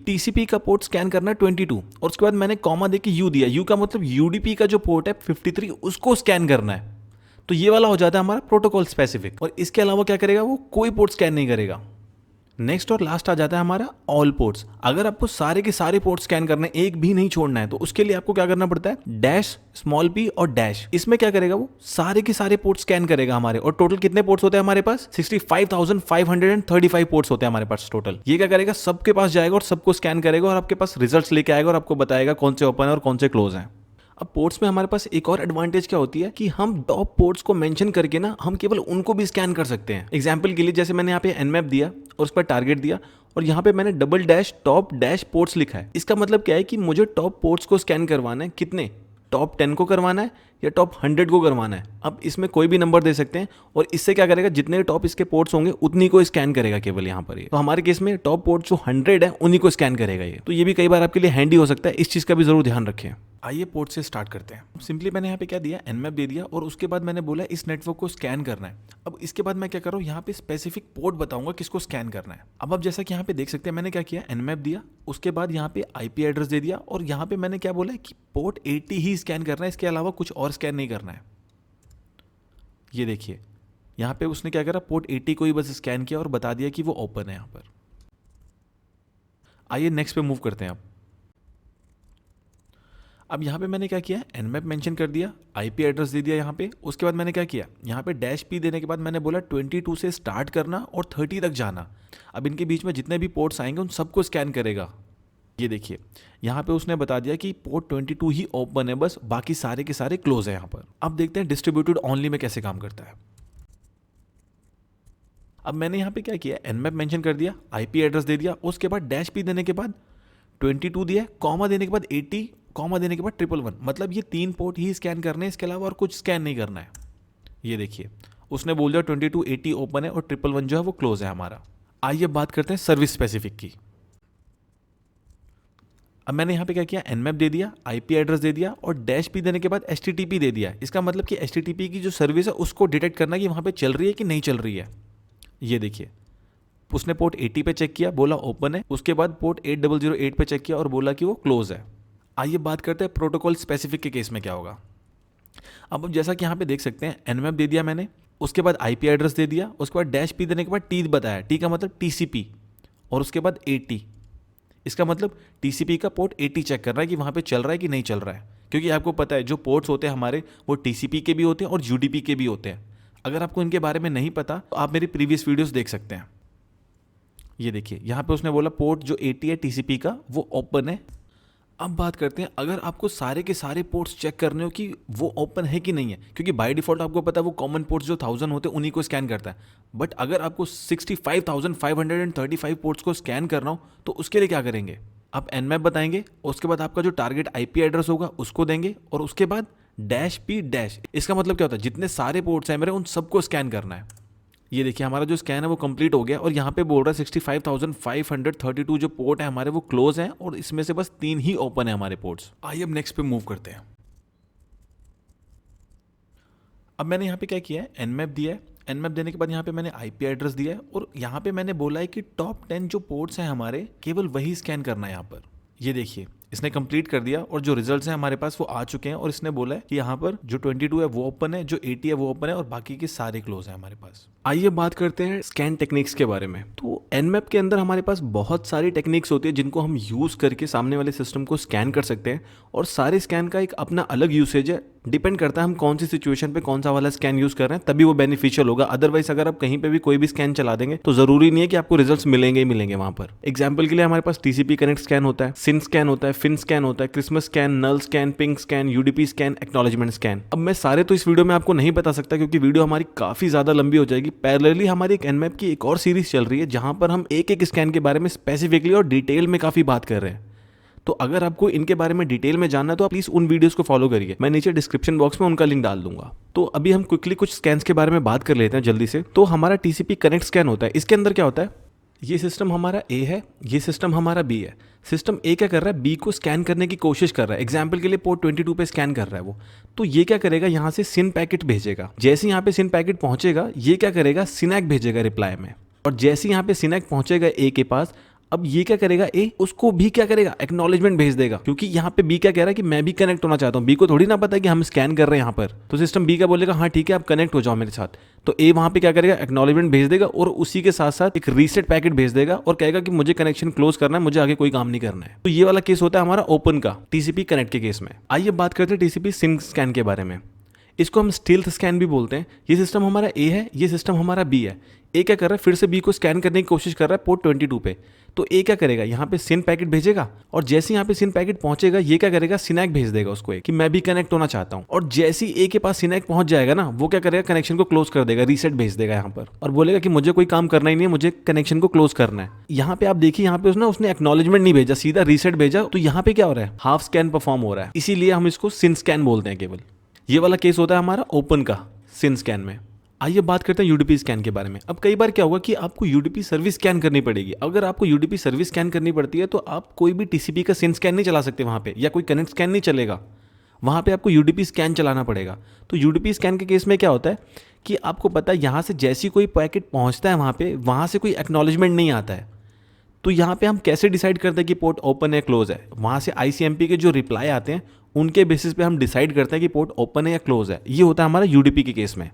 टीसीपी का पोर्ट स्कैन करना है 22, और उसके बाद मैंने कॉमा देके यू दिया। यू का मतलब यूडीपी का जो पोर्ट है 53, उसको स्कैन करना है। तो ये वाला हो जाता है हमारा प्रोटोकॉल स्पेसिफिक, और इसके अलावा क्या करेगा, वो कोई पोर्ट स्कैन नहीं करेगा। नेक्स्ट और लास्ट आ जाता है हमारा ऑल पोर्ट्स। अगर आपको सारे के सारे पोर्ट स्कैन करने, एक भी नहीं छोड़ना है, तो उसके लिए आपको क्या करना पड़ता है, डैश, स्मॉल पी और डैश। इसमें क्या करेगा, वो सारे के सारे पोर्ट स्कैन करेगा हमारे। और टोटल कितने पोर्ट्स होते हैं हमारे पास, 65,535 पोर्ट्स होते हैं हमारे पास टोटल। ये क्या करेगा, सबके पास जाएगा और सबको स्कैन करेगा और आपके पास रिजल्ट्स लेके आएगा और आपको बताएगा कौन से ओपन है और कौन से क्लोज हैं। अब पोर्ट्स में हमारे पास एक और एडवांटेज क्या होती है कि हम टॉप पोर्ट्स को मेंशन करके ना, हम केवल उनको भी स्कैन कर सकते हैं। एग्जांपल के लिए जैसे मैंने यहाँ पे nmap दिया और उस पर टारगेट दिया और यहाँ पे मैंने double dash top dash ports लिखा है। इसका मतलब क्या है कि मुझे टॉप पोर्ट्स को स्कैन करवाना है, कितने, टॉप 10 को करवाना है या टॉप 100 को करवाना है। अब इसमें कोई भी नंबर दे सकते हैं और इससे क्या करेगा, जितने टॉप इसके पोर्ट्स होंगे उतनी को स्कैन करेगा केवल यहाँ पर। ये तो हमारे केस में टॉप पोर्ट जो 100 है उन्हीं को स्कैन करेगा ये। तो ये भी कई बार आपके लिए हैंडी हो सकता है, इस चीज़ का भी जरूर ध्यान रखें। आइए पोर्ट से स्टार्ट करते हैं। सिंपली मैंने यहाँ पे क्या दिया, nmap दे दिया और उसके बाद मैंने बोला इस नेटवर्क को स्कैन करना है। अब इसके बाद मैं क्या कर रहा हूँ, यहाँ पे स्पेसिफिक पोर्ट बताऊंगा किसको स्कैन करना है। अब आप जैसा कि यहाँ पे देख सकते हैं मैंने क्या किया, nmap दिया, उसके बाद यहाँ पे IP एड्रेस दे दिया और यहाँ पे मैंने क्या बोला है कि पोर्ट 80 ही स्कैन करना है, इसके अलावा कुछ और स्कैन नहीं करना है। ये देखिए यहाँ पे उसने क्या करा, पोर्ट 80 को ही बस स्कैन किया और बता दिया कि वो ओपन है यहाँ पर। आइए नेक्स्ट पे मूव करते हैं। अब यहाँ पे मैंने क्या किया, nmap मेंशन कर दिया, IP एड्रेस दे दिया यहाँ पे। उसके बाद मैंने क्या किया, यहाँ पे डैश पी देने के बाद मैंने बोला 22 से स्टार्ट करना और 30 तक जाना। अब इनके बीच में जितने भी पोर्ट्स आएंगे उन सबको स्कैन करेगा। ये देखिए यहाँ पे उसने बता दिया कि पोर्ट 22 ही ओपन है बस, बाकी सारे के सारे क्लोज है यहाँ पर। अब देखते हैं डिस्ट्रीब्यूटेड ओनली में कैसे काम करता है। अब मैंने यहाँ पे क्या किया, nmap मेंशन कर दिया, IP एड्रेस दे दिया, उसके बाद डैश पी देने के बाद 22 दिया, कॉमा देने के बाद 80, कॉमा देने के बाद 111, मतलब ये 3 पोर्ट ही स्कैन करने हैं, इसके अलावा और कुछ स्कैन नहीं करना है। ये देखिए उसने बोल दिया 22 80 ओपन है और 111 जो है वो क्लोज है हमारा। आइए बात करते हैं सर्विस स्पेसिफिक की। अब मैंने यहाँ पे क्या किया, nmap दे दिया, IP एड्रेस दे दिया और डैश पी देने के बाद HTTP दे दिया। इसका मतलब कि HTTP की जो सर्विस है उसको डिटेक्ट करना कि वहाँ पे चल रही है कि नहीं चल रही है। ये देखिए उसने पोर्ट 80 पे चेक किया, बोला ओपन है, उसके बाद पोर्ट 8008 पे चेक किया और बोला कि वो क्लोज है। आइए बात करते हैं प्रोटोकॉल स्पेसिफिक के केस में क्या होगा। अब जैसा कि यहाँ पे देख सकते हैं nmap दे दिया मैंने, उसके बाद IP एड्रेस दे दिया, उसके बाद डैश पी देने के बाद टी बताया, टी का मतलब TCP, और उसके बाद 80। इसका मतलब TCP का पोर्ट 80 चेक कर रहा है कि वहाँ पे चल रहा है कि नहीं चल रहा है, क्योंकि आपको पता है जो पोर्ट्स होते हैं हमारे वो TCP के भी होते हैं और UDP के भी होते हैं। अगर आपको इनके बारे में नहीं पता तो आप मेरी प्रीवियस वीडियोस देख सकते हैं। ये देखिए यहाँ पे उसने बोला पोर्ट जो 80 है TCP का वो ओपन है। अब बात करते हैं, अगर आपको सारे के सारे पोर्ट्स चेक करने हो कि वो ओपन है कि नहीं है, क्योंकि बाय डिफॉल्ट आपको पता है वो कॉमन पोर्ट्स जो 1000 होते हैं उन्हीं को स्कैन करता है। बट अगर आपको 65,535 पोर्ट्स को स्कैन करना हो तो उसके लिए क्या करेंगे, आप nmap बताएंगे, उसके बाद आपका जो टारगेट IP एड्रेस होगा उसको देंगे और उसके बाद -P-। इसका मतलब क्या होता है, जितने सारे पोर्ट्स हैं मेरे उन सबको स्कैन करना है। ये देखिए हमारा जो स्कैन है वो कंप्लीट हो गया और यहाँ पे बोल रहा है 65,532 जो पोर्ट है हमारे वो क्लोज हैं और इसमें से बस 3 ही ओपन है हमारे पोर्ट्स। आइए अब नेक्स्ट पे मूव करते हैं। अब मैंने यहाँ पे क्या किया है, एनमैप दिया है। एनमैप देने के बाद यहाँ पे मैंने आईपी एड्रेस दिया है और यहाँ पे मैंने बोला है कि टॉप 10 जो पोर्ट्स हैं हमारे केवल वही स्कैन करना है यहाँ पर। ये देखिए इसने कंप्लीट कर दिया और जो रिजल्ट्स हैं हमारे पास वो आ चुके हैं और इसने बोला है कि यहाँ पर जो 22 है वो ओपन है, जो 80 है वो ओपन है और बाकी के सारे क्लोज हैं हमारे पास। आइए बात करते हैं स्कैन टेक्निक्स के बारे में। तो एनमैप के अंदर हमारे पास बहुत सारी टेक्निक्स होती है जिनको हम यूज करके सामने वाले सिस्टम को स्कैन कर सकते हैं और सारे स्कैन का एक अपना अलग यूसेज है। डिपेंड करता है हम कौन सी सिचुएशन पे कौन सा वाला स्कैन यूज कर रहे हैं, तभी वो बेनिफिशियल होगा। अदरवाइज अगर आप कहीं पे भी कोई भी स्कैन चला देंगे तो जरूरी नहीं है कि आपको रिजल्ट्स मिलेंगे ही मिलेंगे वहां पर। एग्जांपल के लिए हमारे पास टीसीपी कनेक्ट स्कैन होता है, सिन स्कैन होता है, फिन स्कैन होता है, Christmas scan, null scan, ping scan, UDP scan, acknowledgement scan. अब मैं सारे तो इस वीडियो में आपको नहीं बता सकता क्योंकि वीडियो हमारी काफी ज्यादा लंबी हो जाएगी। पैरेलली हमारी एक एनमैप की एक और सीरीज चल रही है जहां पर हम एक एक स्कैन के बारे में स्पेसिफिकली और डिटेल में काफी बात कर रहे हैं। तो अगर आपको इनके बारे में डिटेल में जानना है तो आप प्लीज उन वीडियोस को फॉलो करिए, मैं नीचे डिस्क्रिप्शन बॉक्स में उनका लिंक डाल दूंगा। तो अभी हम क्विकली कुछ स्कैन्स के बारे में बात कर लेते हैं जल्दी से। तो हमारा टीसीपी कनेक्ट स्कैन होता है, इसके अंदर क्या होता है, ये सिस्टम हमारा ए है, ये सिस्टम हमारा बी है। सिस्टम ए क्या कर रहा है, बी को स्कैन करने की कोशिश कर रहा है। एग्जाम्पल के लिए पोर्ट 22 पे स्कैन कर रहा है वो। तो ये क्या करेगा, यहाँ से सिन पैकेट भेजेगा। जैसे यहाँ पे सिन पैकेट पहुंचेगा ये क्या करेगा, सिनैक भेजेगा रिप्लाई में। और जैसे यहाँ पे सिनैक पहुंचेगा ए के पास, अब ये क्या करेगा, ए उसको भी क्या करेगा, एक्नॉलेजमेंट भेज देगा। क्योंकि यहाँ पे बी क्या कह रहा है कि मैं भी कनेक्ट होना चाहता हूँ। बी को थोड़ी ना पता है कि हम स्कैन कर रहे हैं यहाँ पर। तो सिस्टम बी का बोलेगा हाँ ठीक है आप कनेक्ट हो जाओ मेरे साथ। तो ए वहां पे क्या करेगा, एक्नॉलेजमेंट भेज देगा और उसी के साथ साथ एक रीसेट पैकेट भेज देगा और कहेगा कि मुझे कनेक्शन क्लोज करना है, मुझे आगे कोई काम नहीं करना है। तो ये वाला केस होता है हमारा ओपन का टीसीपी कनेक्ट के केस में। आइए बात करते हैं टीसीपी सिन स्कैन के बारे में। इसको हम स्टील्थ स्कैन भी बोलते हैं। ये सिस्टम हमारा ए है, ये सिस्टम हमारा बी है। ए क्या कर रहा है, फिर से बी को स्कैन करने की कोशिश कर रहा है पोर्ट 22 पे। तो ए क्या करेगा, यहाँ पे सिन पैकेट भेजेगा और जैसे यहाँ पे सिन पैकेट पहुंचेगा ये क्या करेगा, सिनैक भेज देगा उसको कि मैं भी कनेक्ट होना चाहता हूँ। और जैसे ही ए के पास सिनैक पहुंच जाएगा ना, वो क्या करेगा, कनेक्शन को क्लोज कर देगा, रीसेट भेज देगा यहाँ पर और बोलेगा कि मुझे कोई काम करना ही नहीं है, मुझे कनेक्शन को क्लोज करना है। यहाँ पे आप देखिए, यहाँ पे उसने एक्नॉलेजमेंट नहीं भेजा, सीधा रीसेट भेजा। तो यहाँ पे क्या हो रहा है, हाफ स्कैन परफॉर्म हो रहा है, इसीलिए हम इसको सिन स्कैन बोलते हैं केवल। ये वाला केस होता है हमारा ओपन का सिन स्कैन में। आइए बात करते हैं यूडीपी स्कैन के बारे में। अब कई बार क्या होगा कि आपको यूडीपी सर्विस स्कैन करनी पड़ेगी। अगर आपको यूडीपी सर्विस स्कैन करनी पड़ती है तो आप कोई भी टीसीपी का सिन स्कैन नहीं चला सकते वहां पे, या कोई कनेक्ट स्कैन नहीं चलेगा। वहां पे आपको यूडीपी स्कैन चलाना पड़ेगा। तो यूडीपी स्कैन के केस में क्या होता है कि आपको पता है यहाँ से जैसी कोई पैकेट पहुंचता है वहां से कोई एक्नॉलेजमेंट नहीं आता है। तो यहाँ पे हम कैसे डिसाइड करते हैं कि पोर्ट ओपन है क्लोज है, वहां से आईसीएमपी के जो रिप्लाई आते हैं उनके बेसिस पे हम डिसाइड करते हैं कि पोर्ट ओपन है या क्लोज है। ये होता है हमारा यूडीपी के केस में।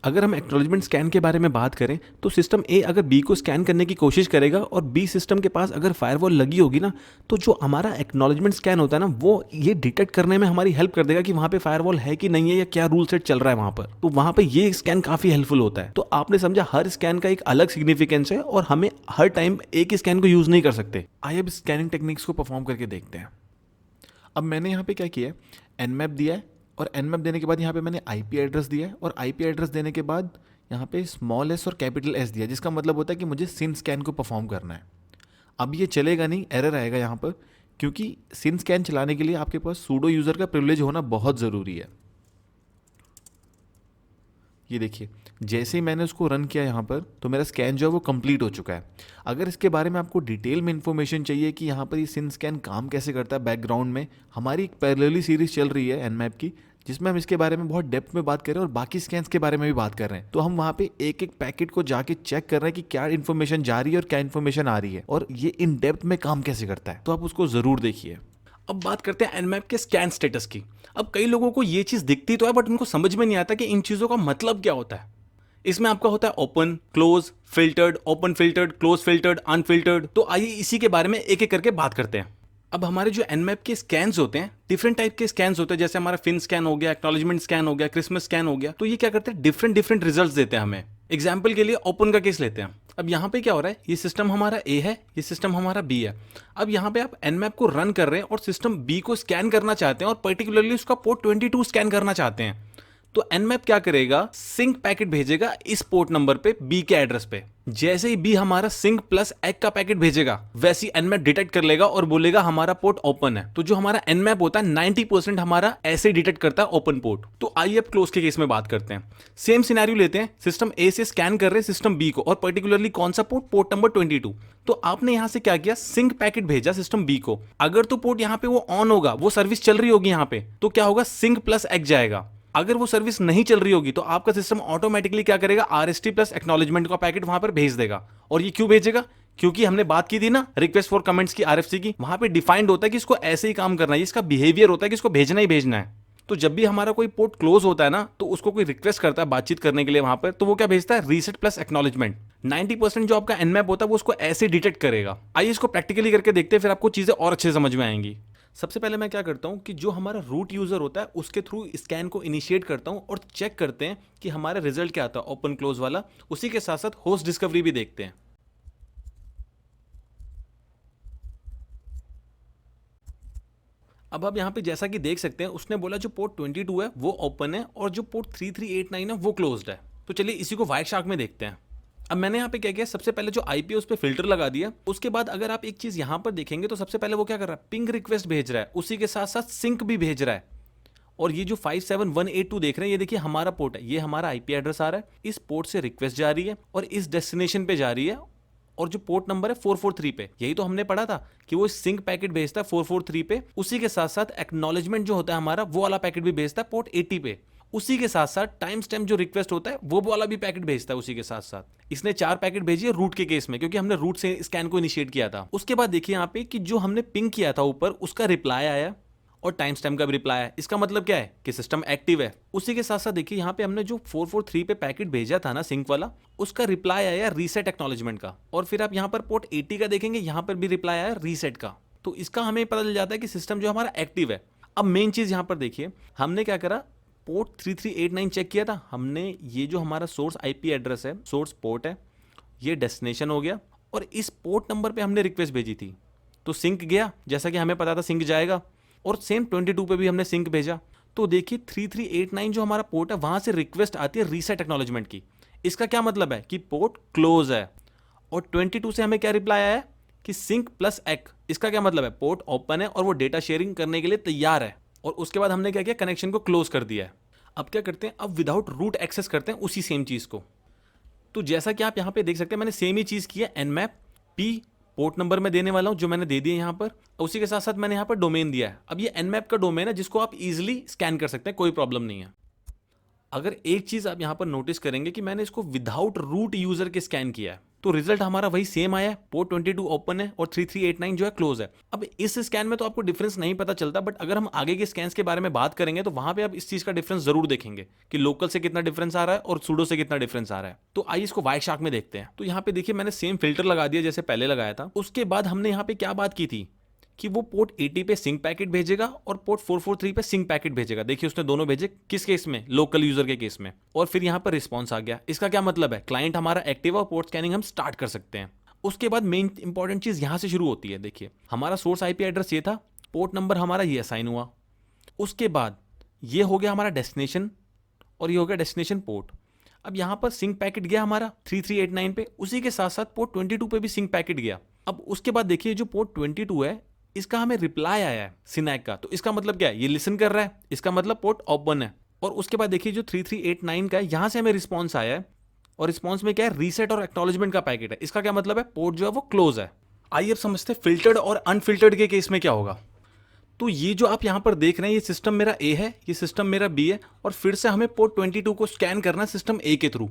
अगर हम एक्नॉलेजमेंट स्कैन के बारे में बात करें तो सिस्टम ए अगर बी को स्कैन करने की कोशिश करेगा और बी सिस्टम के पास अगर फायरवॉल लगी होगी ना, तो जो हमारा एक्नॉलेजमेंट स्कैन होता है ना, वो ये डिटेक्ट करने में हमारी हेल्प कर देगा कि वहां पे फायरवॉल है कि नहीं है या क्या रूल सेट चल रहा है वहां पर। तो वहां पे ये स्कैन काफी हेल्पफुल होता है। तो आपने समझा, हर स्कैन का एक अलग सिग्निफिकेंस है और हमें हर टाइम एक ही स्कैन को यूज नहीं कर सकते। आइए अब स्कैनिंग टेक्निक्स को परफॉर्म करके देखते हैं। अब मैंने यहाँ पे क्या किया है, एनमैप दिया है और एनमैप देने के बाद यहाँ पे मैंने आईपी एड्रेस दिया है और आईपी एड्रेस देने के बाद यहाँ पे स्मॉल एस और कैपिटल एस दिया, जिसका मतलब होता है कि मुझे सिन स्कैन को परफॉर्म करना है। अब ये चलेगा नहीं, एरर आएगा यहाँ पर, क्योंकि सिन स्कैन चलाने के लिए आपके पास सूडो यूज़र का प्रिविलेज होना बहुत ज़रूरी है। ये देखिए, जैसे ही मैंने उसको रन किया यहाँ पर तो मेरा स्कैन जो है वो कंप्लीट हो चुका है। अगर इसके बारे में आपको डिटेल में इन्फॉर्मेशन चाहिए कि यहाँ पर ये सिन स्कैन काम कैसे करता है बैकग्राउंड में, हमारी एक पैरेलली सीरीज चल रही है एनमैप की, जिसमें हम इसके बारे में बहुत डेप्थ में बात कर रहे हैं और बाकी स्कैन्स के बारे में भी बात कर रहे हैं। तो हम वहाँ पे एक एक पैकेट को जाके चेक कर रहे हैं कि क्या इन्फॉर्मेशन जा रही है और क्या इन्फॉर्मेशन आ रही है और ये इन डेप्थ में काम कैसे करता है। तो आप उसको ज़रूर देखिए। अब बात करते हैं एनमैप के स्कैन स्टेटस की। अब कई लोगों को ये चीज़ दिखती तो है बट उनको समझ में नहीं आता कि इन चीज़ों का मतलब क्या होता है। इसमें आपका होता है open, close, filtered, open filtered, close filtered, unfiltered. तो आइए इसी के बारे में एक एक करके बात करते हैं। अब हमारे जो एनमैप के स्कैन्स होते हैं, डिफरेंट टाइप के स्कैन्स होते हैं, जैसे हमारा फिन स्कैन हो गया, एक्नॉलेजमेंट स्कैन हो गया, क्रिसमस स्कैन हो गया। तो ये क्या करते हैं, डिफरेंट डिफरेंट रिजल्ट्स देते हैं हमें। एग्जाम्पल के लिए ओपन का केस लेते हैं। अब यहाँ पे क्या हो रहा है, ये सिस्टम हमारा ए है, ये सिस्टम हमारा बी है। अब यहाँ पे आप एनमैप को रन कर रहे हैं और सिस्टम बी को स्कैन करना चाहते हैं और पर्टिकुलरली उसका पोर्ट 22 स्कैन करना चाहते हैं। तो nmap क्या करेगा, सिंक पैकेट भेजेगा इस पोर्ट नंबर पे b के एड्रेस पे। जैसे ही b हमारा सिंक प्लस एग का पैकेट भेजेगा, वैसे ही nmap डिटेक्ट कर लेगा और बोलेगा हमारा पोर्ट ओपन है। तो जो हमारा nmap होता है 90% हमारा ऐसे डिटेक्ट करता है ओपन पोर्ट। तो आइए अब क्लोज के केस में बात करते हैं। सेम सिनेरियो लेते हैं, सिस्टम ए से स्कैन कर रहे हैं सिस्टम बी को, और पर्टिकुलरली कौन सा पोर्ट, पोर्ट नंबर 22। तो आपने यहां से क्या किया, सिंक पैकेट भेजा सिस्टम बी को। अगर तो पोर्ट यहां पे वो ऑन होगा, वो सर्विस चल रही होगी यहां पे, तो क्या होगा, सिंक प्लस एग जाएगा। अगर वो सर्विस नहीं चल रही होगी तो आपका सिस्टम ऑटोमेटिकली क्या करेगा, आरएसटी प्लस एक्नॉलेजमेंट का पैकेट वहां पर भेज देगा। और ये क्यों भेजेगा, क्योंकि हमने बात की थी ना रिक्वेस्ट फॉर कमेंट्स की, आरएफसी की, वहां पे डिफाइंड होता है कि इसको ऐसे ही काम करना है, इसका बिहेवियर होता है कि इसको भेजना ही भेजना है। तो जब भी हमारा कोई पोर्ट क्लोज होता है ना, तो उसको कोई रिक्वेस्ट करता है बातचीत करने के लिए वहां पर, तो वो क्या भेजता है, रीसेट प्लस एक्नॉलेजमेंट। 90% जो आपका nmap होता है वो उसको ऐसे डिटेक्ट करेगा। आइए इसको प्रैक्टिकली करके देखते हैं, फिर आपको चीजें और अच्छे समझ में आएंगी। सबसे पहले मैं क्या करता हूं कि जो हमारा रूट यूजर होता है उसके थ्रू स्कैन को इनिशिएट करता हूं और चेक करते हैं कि हमारा रिजल्ट क्या आता है ओपन क्लोज वाला। उसी के साथ साथ होस्ट डिस्कवरी भी देखते हैं। अब आप यहां पे जैसा कि देख सकते हैं, उसने बोला जो पोर्ट 22 है वो ओपन है और जो पोर्ट 3389 है वो क्लोज्ड है। तो चलिए इसी को वाइट शार्क में देखते हैं। अब मैंने यहाँ पे क्या किया, सबसे पहले जो आईपी है उस पर फिल्टर लगा दिया। उसके बाद अगर आप एक चीज यहाँ पर देखेंगे तो सबसे पहले वो क्या कर रहा है, पिंग रिक्वेस्ट भेज रहा है, उसी के साथ साथ सिंक भी भेज रहा है। और ये जो 57182 देख रहे हैं, ये देखिए हमारा पोर्ट है, ये हमारा आईपी एड्रेस आ रहा है, इस पोर्ट से रिक्वेस्ट जा रही है और इस डेस्टिनेशन पे जा रही है। और जो पोर्ट नंबर है 443 पे, यही तो हमने पढ़ा था कि वो सिंक पैकेट भेजता है 443 पे। उसी के साथ साथ एक्नॉलेजमेंट जो होता है हमारा, वो वाला पैकेट भी भेजता है पोर्ट 80 पे। उसी के साथ साथ टाइम स्टैम्प जो रिक्वेस्ट होता है वो वाला भी पैकेट भेजता है उसी के साथ साथ। इसने 4 पैकेट भेजी है रूट के केस में, क्योंकि हमने रूट से स्कैन को इनिशिएट किया था। उसके बाद देखिए यहाँ पे कि जो हमने पिंग किया था ऊपर, उसका रिप्लाई आया और टाइम स्टैम्प का भी रिप्लाई आया। इसका मतलब क्या है कि सिस्टम एक्टिव है। उसी के साथ साथ देखिए यहाँ पे हमने जो 443 पे पैकेट भेजा था ना सिंक वाला, उसका रिप्लाई आया रीसेट एक्नॉलेजमेंट का। और फिर आप यहाँ पर पोर्ट 80 का देखेंगे, यहाँ पर भी रिप्लाई आया रीसेट का। तो इसका हमें पता चल जाता है कि सिस्टम जो हमारा एक्टिव है। अब मेन चीज यहाँ पर देखिए, हमने क्या करा, पोर्ट 3389 चेक किया था हमने। ये जो हमारा सोर्स आईपी एड्रेस है, सोर्स पोर्ट है, ये डेस्टिनेशन हो गया, और इस पोर्ट नंबर पे हमने रिक्वेस्ट भेजी थी तो सिंक गया, जैसा कि हमें पता था सिंक जाएगा। और सेम 22 पे भी हमने सिंक भेजा। तो देखिए 3389 जो हमारा पोर्ट है, वहां से रिक्वेस्ट आती है रीसेट एक्नॉलेजमेंट की। इसका क्या मतलब है कि पोर्ट क्लोज है। और 22 से हमें क्या रिप्लाई आया कि सिंक प्लस एक्। इसका क्या मतलब है, पोर्ट ओपन है और वो डेटा शेयरिंग करने के लिए तैयार है। और उसके बाद हमने क्या किया, कनेक्शन को क्लोज कर दिया है। अब क्या करते हैं, अब विदाउट रूट एक्सेस करते हैं उसी सेम चीज को। तो जैसा कि आप यहां पे देख सकते हैं, मैंने सेम ही चीज की है, nmap p पोर्ट नंबर में देने वाला हूं जो मैंने दे दिया यहां पर। उसी के साथ साथ मैंने यहां पर डोमेन दिया है। अब ये nmap का डोमेन है जिसको आप इजीली स्कैन कर सकते हैं, कोई प्रॉब्लम नहीं है। अगर एक चीज आप यहां पर नोटिस करेंगे कि मैंने इसको विदाउट रूट यूजर के स्कैन किया है, तो रिजल्ट हमारा वही सेम आया है, पोर्ट 22 ओपन है और 3389 जो है क्लोज है। अब इस स्कैन में तो आपको डिफरेंस नहीं पता चलता, बट अगर हम आगे के स्कैन्स के बारे में बात करेंगे तो वहां पे आप इस चीज का डिफरेंस जरूर देखेंगे कि लोकल से कितना डिफरेंस आ रहा है और सूडो से कितना डिफरेंस आ रहा है। तो आइए इसको वाइट शार्क में देखते हैं। तो यहाँ पे देखिए मैंने सेम फिल्टर लगा दिया जैसे पहले लगाया था। उसके बाद हमने यहाँ पे क्या बात की थी कि वो पोर्ट 80 पे सिंक पैकेट भेजेगा और पोर्ट 443 पे सिंक पैकेट भेजेगा। देखिए उसने दोनों भेजे, किस केस में, लोकल यूजर के केस में। और फिर यहाँ पर रिस्पॉन्स आ गया। इसका क्या मतलब है, क्लाइंट हमारा एक्टिव है और पोर्ट स्कैनिंग हम स्टार्ट कर सकते हैं। उसके बाद मेन इंपॉर्टेंट चीज यहां से शुरू होती है। देखिए हमारा सोर्स आईपी एड्रेस ये था, पोर्ट नंबर हमारा ये असाइन हुआ, उसके बाद ये हो गया हमारा डेस्टिनेशन और ये हो गया डेस्टिनेशन पोर्ट। अब यहां पर सिंक पैकेट गया हमारा 3389 पे, उसी के साथ साथ पोर्ट 22 पे भी सिंक पैकेट गया। अब उसके बाद देखिए जो पोर्ट 22 है, इसका हमें रिप्लाई आया है सिनैक का। तो इसका मतलब क्या है, ये लिसन कर रहा है, इसका मतलब पोर्ट ओपन है। और उसके बाद देखिए जो 3389 का है, यहां से हमें रिस्पॉन्स आया है और रिस्पॉन्स में क्या है, रीसेट और एक्नॉलेजमेंट का पैकेट है। इसका क्या मतलब है, पोर्ट जो है वो क्लोज है। आइए अब समझते हैं फिल्टर्ड और अनफिल्टर्ड के केस में क्या होगा। तो ये जो आप यहां पर देख रहे हैं, ये सिस्टम मेरा ए है, ये सिस्टम मेरा बी है, और फिर से हमें पोर्ट 22 को स्कैन करना है सिस्टम ए के थ्रू।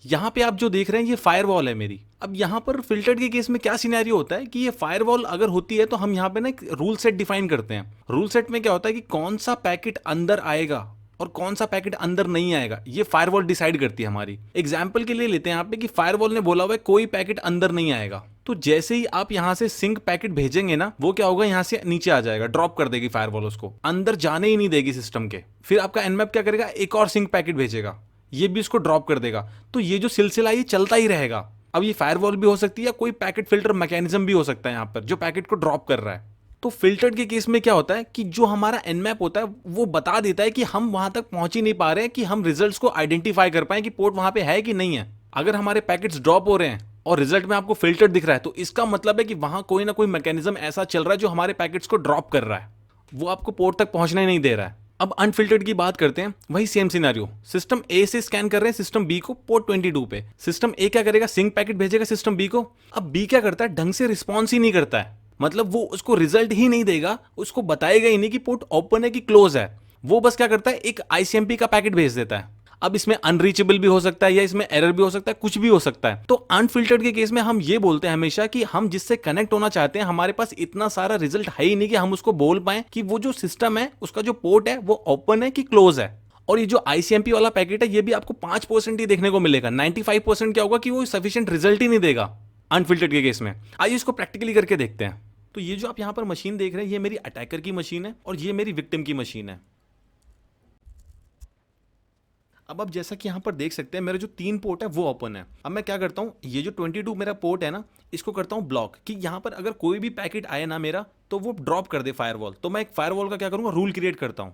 यहां पे आप जो देख रहे हैं ये फायरवॉल है मेरी। अब यहां पर फिल्टर्ड के केस में क्या सिनेरियो होता है कि ये फायरवॉल अगर होती है तो हम यहां पे ना एक रूल सेट डिफाइन करते हैं। रूल सेट में क्या होता है कि कौन सा पैकेट अंदर आएगा और कौन सा पैकेट अंदर नहीं आएगा, ये फायरवॉल डिसाइड करती है हमारी। एग्जाम्पल के लिए लेते हैं यहाँ पे कि फायरवॉल ने बोला हुआ है कोई पैकेट अंदर नहीं आएगा। तो जैसे ही आप यहां से सिंक पैकेट भेजेंगे ना, वो क्या होगा, यहां से नीचे आ जाएगा, ड्रॉप कर देगी फायरवॉल, उसको अंदर जाने ही नहीं देगी सिस्टम के। फिर आपका nmap क्या करेगा, एक और सिंक पैकेट भेजेगा, ये भी इसको ड्रॉप कर देगा। तो ये जो सिलसिला ये चलता ही रहेगा। अब ये फायरवॉल भी हो सकती है, कोई पैकेट फिल्टर मैकेनिज्म भी हो सकता है यहाँ पर जो पैकेट को ड्रॉप कर रहा है। तो फिल्टर्ड के केस में क्या होता है कि जो हमारा एनमैप होता है वो बता देता है कि हम वहां तक पहुंच ही नहीं पा रहे हैं कि हम रिजल्ट्स को आइडेंटिफाई कर पाए कि पोर्ट वहां पे है कि नहीं है। अगर हमारे पैकेट्स ड्रॉप हो रहे हैं और रिजल्ट में आपको फिल्टर्ड दिख रहा है तो इसका मतलब है कि वहां कोई ना कोई मैकेनिज्म ऐसा चल रहा है जो हमारे पैकेट्स को ड्रॉप कर रहा है, वो आपको पोर्ट तक पहुंचना ही नहीं दे रहा है। अब अनफिल्टर्ड की बात करते हैं, वही सेम सिनेरियो, सिस्टम ए से स्कैन कर रहे हैं सिस्टम बी को पोर्ट 22 पे। सिस्टम ए क्या करेगा, सिंक पैकेट भेजेगा सिस्टम बी को। अब बी क्या करता है, ढंग से रिस्पॉन्स ही नहीं करता है, मतलब वो उसको रिजल्ट ही नहीं देगा, उसको बताएगा ही नहीं कि पोर्ट ओपन है कि क्लोज है। वो बस क्या करता है, एक आईसीएमपी का पैकेट भेज देता है। अब इसमें अनरीचेबल भी हो सकता है या इसमें एरर भी हो सकता है, कुछ भी हो सकता है। तो अनफिल्टर्ड के केस में हम ये बोलते हैं हमेशा कि हम जिससे कनेक्ट होना चाहते हैं हमारे पास इतना सारा रिजल्ट है ही नहीं कि हम उसको बोल पाए कि वो जो सिस्टम है उसका जो पोर्ट है वो ओपन है कि क्लोज है। और ये जो आईसीएमपी वाला पैकेट है ये भी आपको 5% ही देखने को मिलेगा, 95% क्या होगा कि वो सफिशिएंट रिजल्ट ही नहीं देगा अनफिल्टर्ड के केस में। आइए इसको प्रैक्टिकली करके देखते हैं। तो ये जो आप यहां पर मशीन देख रहे हैं ये मेरी अटैकर की मशीन है और ये मेरी विक्टिम की मशीन है। अब आप जैसा कि यहां पर देख सकते हैं मेरे जो 3 पोर्ट है वो ओपन है। अब मैं क्या करता हूं, ये जो 22 मेरा पोर्ट है ना, इसको करता हूं ब्लॉक कि यहां पर अगर कोई भी पैकेट आए ना मेरा तो वो ड्रॉप कर दे फायरवॉल। तो मैं एक फायरवॉल का क्या करूंगा, रूल क्रिएट करता हूं।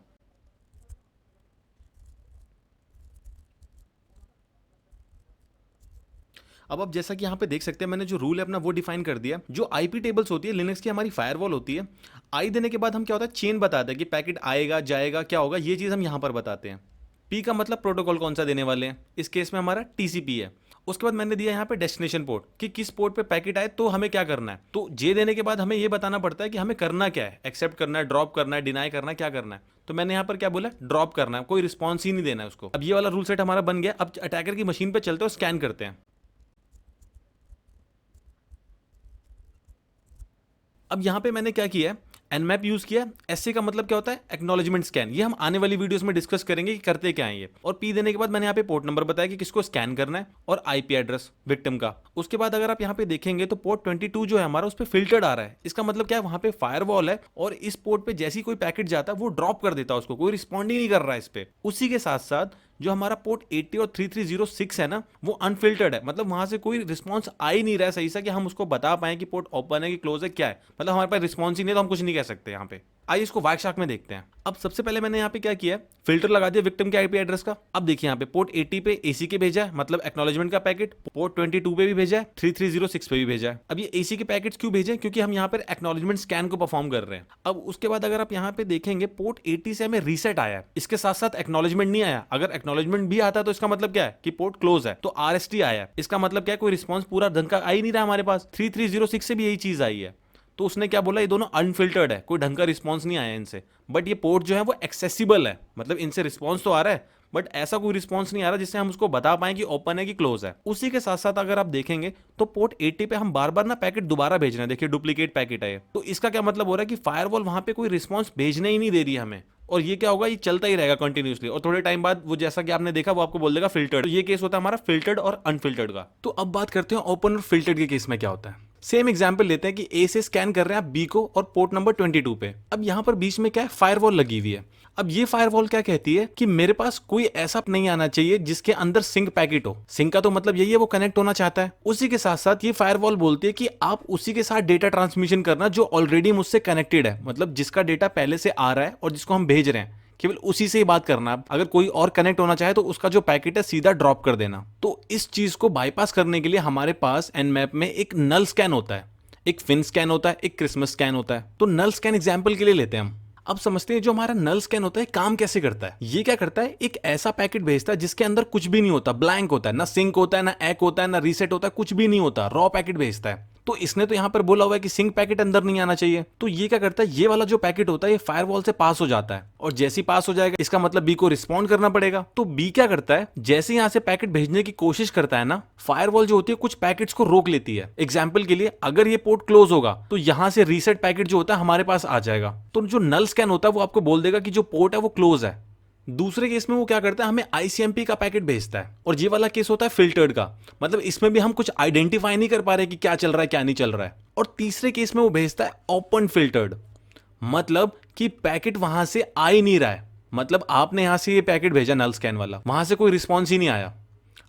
अब आप जैसा कि यहाँ पे देख सकते हैं मैंने जो रूल है अपना वो डिफाइन कर दिया। जो आईपी टेबल्स होती है लिनक्स की हमारी फायरवॉल होती है, आई देने के बाद हम क्या होता है चेन बताते हैं कि पैकेट आएगा जाएगा क्या होगा, ये चीज़ हम यहाँ पर बताते हैं। पी का मतलब प्रोटोकॉल कौन सा देने वाले हैं, इस केस में हमारा टीसीपी है। उसके बाद मैंने दिया यहाँ पे डेस्टिनेशन पोर्ट कि किस पोर्ट पे पैकेट आए तो हमें क्या करना है। तो जे देने के बाद हमें ये बताना पड़ता है कि हमें करना क्या है, एक्सेप्ट करना है, ड्रॉप करना है, डिनाई करना है, क्या करना है। तो मैंने यहाँ पर क्या बोला, ड्रॉप करना है, कोई रिस्पॉन्स ही नहीं देना है उसको। अब ये वाला रूल सेट हमारा बन गया। अब अटैकर की मशीन पे चलते हैं और स्कैन करते हैं। अब यहां पे मैंने क्या किया है, एनमैप यूज किया। एसए का मतलब क्या होता है, एक्नॉलेजमेंट स्कैन। ये हम आने वाली वीडियोस में डिस्कस करेंगे कि करते क्या है ये। और पी देने के बाद मैंने यहाँ पे पोर्ट नंबर बताया कि किसको स्कैन करना है और आईपी एड्रेस विक्टिम का। उसके बाद अगर आप यहाँ पे देखेंगे तो पोर्ट 22 जो है हमारा उस पर फिल्टर्ड आ रहा है। इसका मतलब क्या है, वहां पे फायरवॉल है और इस पोर्ट पे जैसी कोई पैकेट जाता है वो ड्रॉप कर देता है उसको, कोई रिस्पॉन्ड ही नहीं कर रहा है इस पे। उसी के साथ साथ जो हमारा पोर्ट 80 और 3306 है ना वो अनफिल्टर्ड है, मतलब वहां से कोई रिस्पॉन्स आ ही नहीं रहा है सही सा कि हम उसको बता पाए कि पोर्ट ओपन है कि क्लोज है क्या है। मतलब हमारे पास रिस्पॉन्स ही नहीं है तो हम कुछ नहीं कह सकते यहाँ पे। आइए इसको वाइकशार्क में देखते हैं। अब सबसे पहले मैंने यहाँ पे क्या किया, फिल्टर लगा दिया विक्टिम के आईपी एड्रेस का। अब देखिए यहाँ पे पोर्ट 80 पे एसी के भेजा है, मतलब एक्नॉलेजमेंट का पैकेट। पोर्ट 22 पे भी भेजा है, 3306 पे भी भेजा है। अब ये एसी के पैकेट्स क्यों भेजे, क्योंकि हम यहाँ पर एक्नॉलेजमेंट स्कैन को परफॉर्म कर रहे हैं। अब उसके बाद अगर आप यहाँ पे देखेंगे पोर्ट 80 से हमें रीसेट आया है, इसके साथ साथ एक्नॉलेजमेंट नहीं आया। अगर एक्नॉलेजमेंट भी आता तो इसका मतलब क्या है कि पोर्ट क्लोज है। तो आरएसटी आया है, इसका मतलब क्या है, कोई रिस्पॉन्स पूरा ढंग का आ ही नहीं रहा हमारे पास। 3306 से भी यही चीज आई है। तो उसने क्या बोला, ये दोनों अनफिल्टर्ड है, कोई ढंग का रिस्पॉन्स नहीं आया इनसे। बट ये पोर्ट जो है वो एक्सेसिबल है, मतलब इनसे रिस्पॉन्स तो आ रहा है बट ऐसा कोई रिस्पॉन्स नहीं आ रहा जिससे हम उसको बता पाए कि ओपन है कि क्लोज है। उसी के साथ साथ अगर आप देखेंगे तो पोर्ट 80 पे हम बार बार ना पैकेट दोबारा भेज रहे हैं। देखिए डुप्लीकेट पैकेट है ये। तो इसका क्या मतलब हो रहा है कि फायरवॉल वहां पे कोई रिस्पॉन्स भेजने ही नहीं दे रही है हमें। और ये क्या होगा, ये चलता ही रहेगा कंटिन्यूसली और थोड़े टाइम बाद वो जैसा कि आपने देखा वो आपको बोल देगा फिल्टर्ड। तो ये केस होता है हमारा फिल्टर्ड और अनफिल्टर्ड का। तो अब बात करते हैं ओपन और फिल्टर्ड के केस में क्या होता है। सेम एग्जांपल लेते हैं कि ए से स्कैन कर रहे हैं आप बी को और पोर्ट नंबर 22 पे। अब यहां पर बीच में क्या है, फायरवॉल लगी हुई है। अब ये फायरवॉल क्या कहती है कि मेरे पास कोई ऐसा नहीं आना चाहिए जिसके अंदर सिंक पैकेट हो। सिंक का तो मतलब यही है वो कनेक्ट होना चाहता है। उसी के साथ साथ ये फायरवॉल बोलती है कि आप उसी के साथ डेटा ट्रांसमिशन करना जो ऑलरेडी मुझसे कनेक्टेड है, मतलब जिसका डेटा पहले से आ रहा है और जिसको हम भेज रहे हैं केवल उसी से ही बात करना। अगर कोई और कनेक्ट होना चाहे तो उसका जो पैकेट है सीधा ड्रॉप कर देना। तो इस चीज को बाईपास करने के लिए हमारे पास एनमैप में एक नल स्कैन होता है, एक फिन स्कैन होता है, एक क्रिसमस स्कैन होता है। तो नल स्कैन एग्जांपल के लिए लेते हैं हम। अब समझते हैं जो हमारा नल स्कैन होता है काम कैसे करता है। ये क्या करता है, एक ऐसा पैकेट भेजता है जिसके अंदर कुछ भी नहीं होता, ब्लैंक होता है, ना सिंक होता है, ना एक होता है, ना रीसेट होता है, कुछ भी नहीं होता, रॉ पैकेट भेजता है। तो इसने तो यहां पर बोला हुआ है कि सिंक पैकेट अंदर नहीं आना चाहिए। तो ये क्या करता है, ये वाला जो पैकेट होता है ये फायरवॉल से पास हो जाता है और जैसे ही पास हो जाएगा इसका मतलब बी को रिस्पॉन्ड करना पड़ेगा। तो बी क्या करता है, जैसे यहां से पैकेट भेजने की कोशिश करता है ना, फायरवॉल जो होती है कुछ पैकेट्स को रोक लेती है। एग्जाम्पल के लिए अगर ये पोर्ट क्लोज होगा तो यहां से रीसेट पैकेट जो होता है हमारे पास आ जाएगा। तो जो नल स्कैन होता है वो आपको बोल देगा कि जो पोर्ट है वो क्लोज है। दूसरे केस में वो क्या करता है, हमें आईसीएमपी का पैकेट भेजता है और ये वाला केस होता है फिल्टर्ड का, मतलब इसमें भी हम कुछ आइडेंटिफाई नहीं कर पा रहे कि क्या चल रहा है क्या नहीं चल रहा है। और तीसरे केस में वो भेजता है ओपन फिल्टर्ड, मतलब कि पैकेट वहां से आ ही नहीं रहा है। मतलब आपने यहां से ये पैकेट भेजा नल स्कैन वाला, वहां से कोई रिस्पॉन्स ही नहीं आया।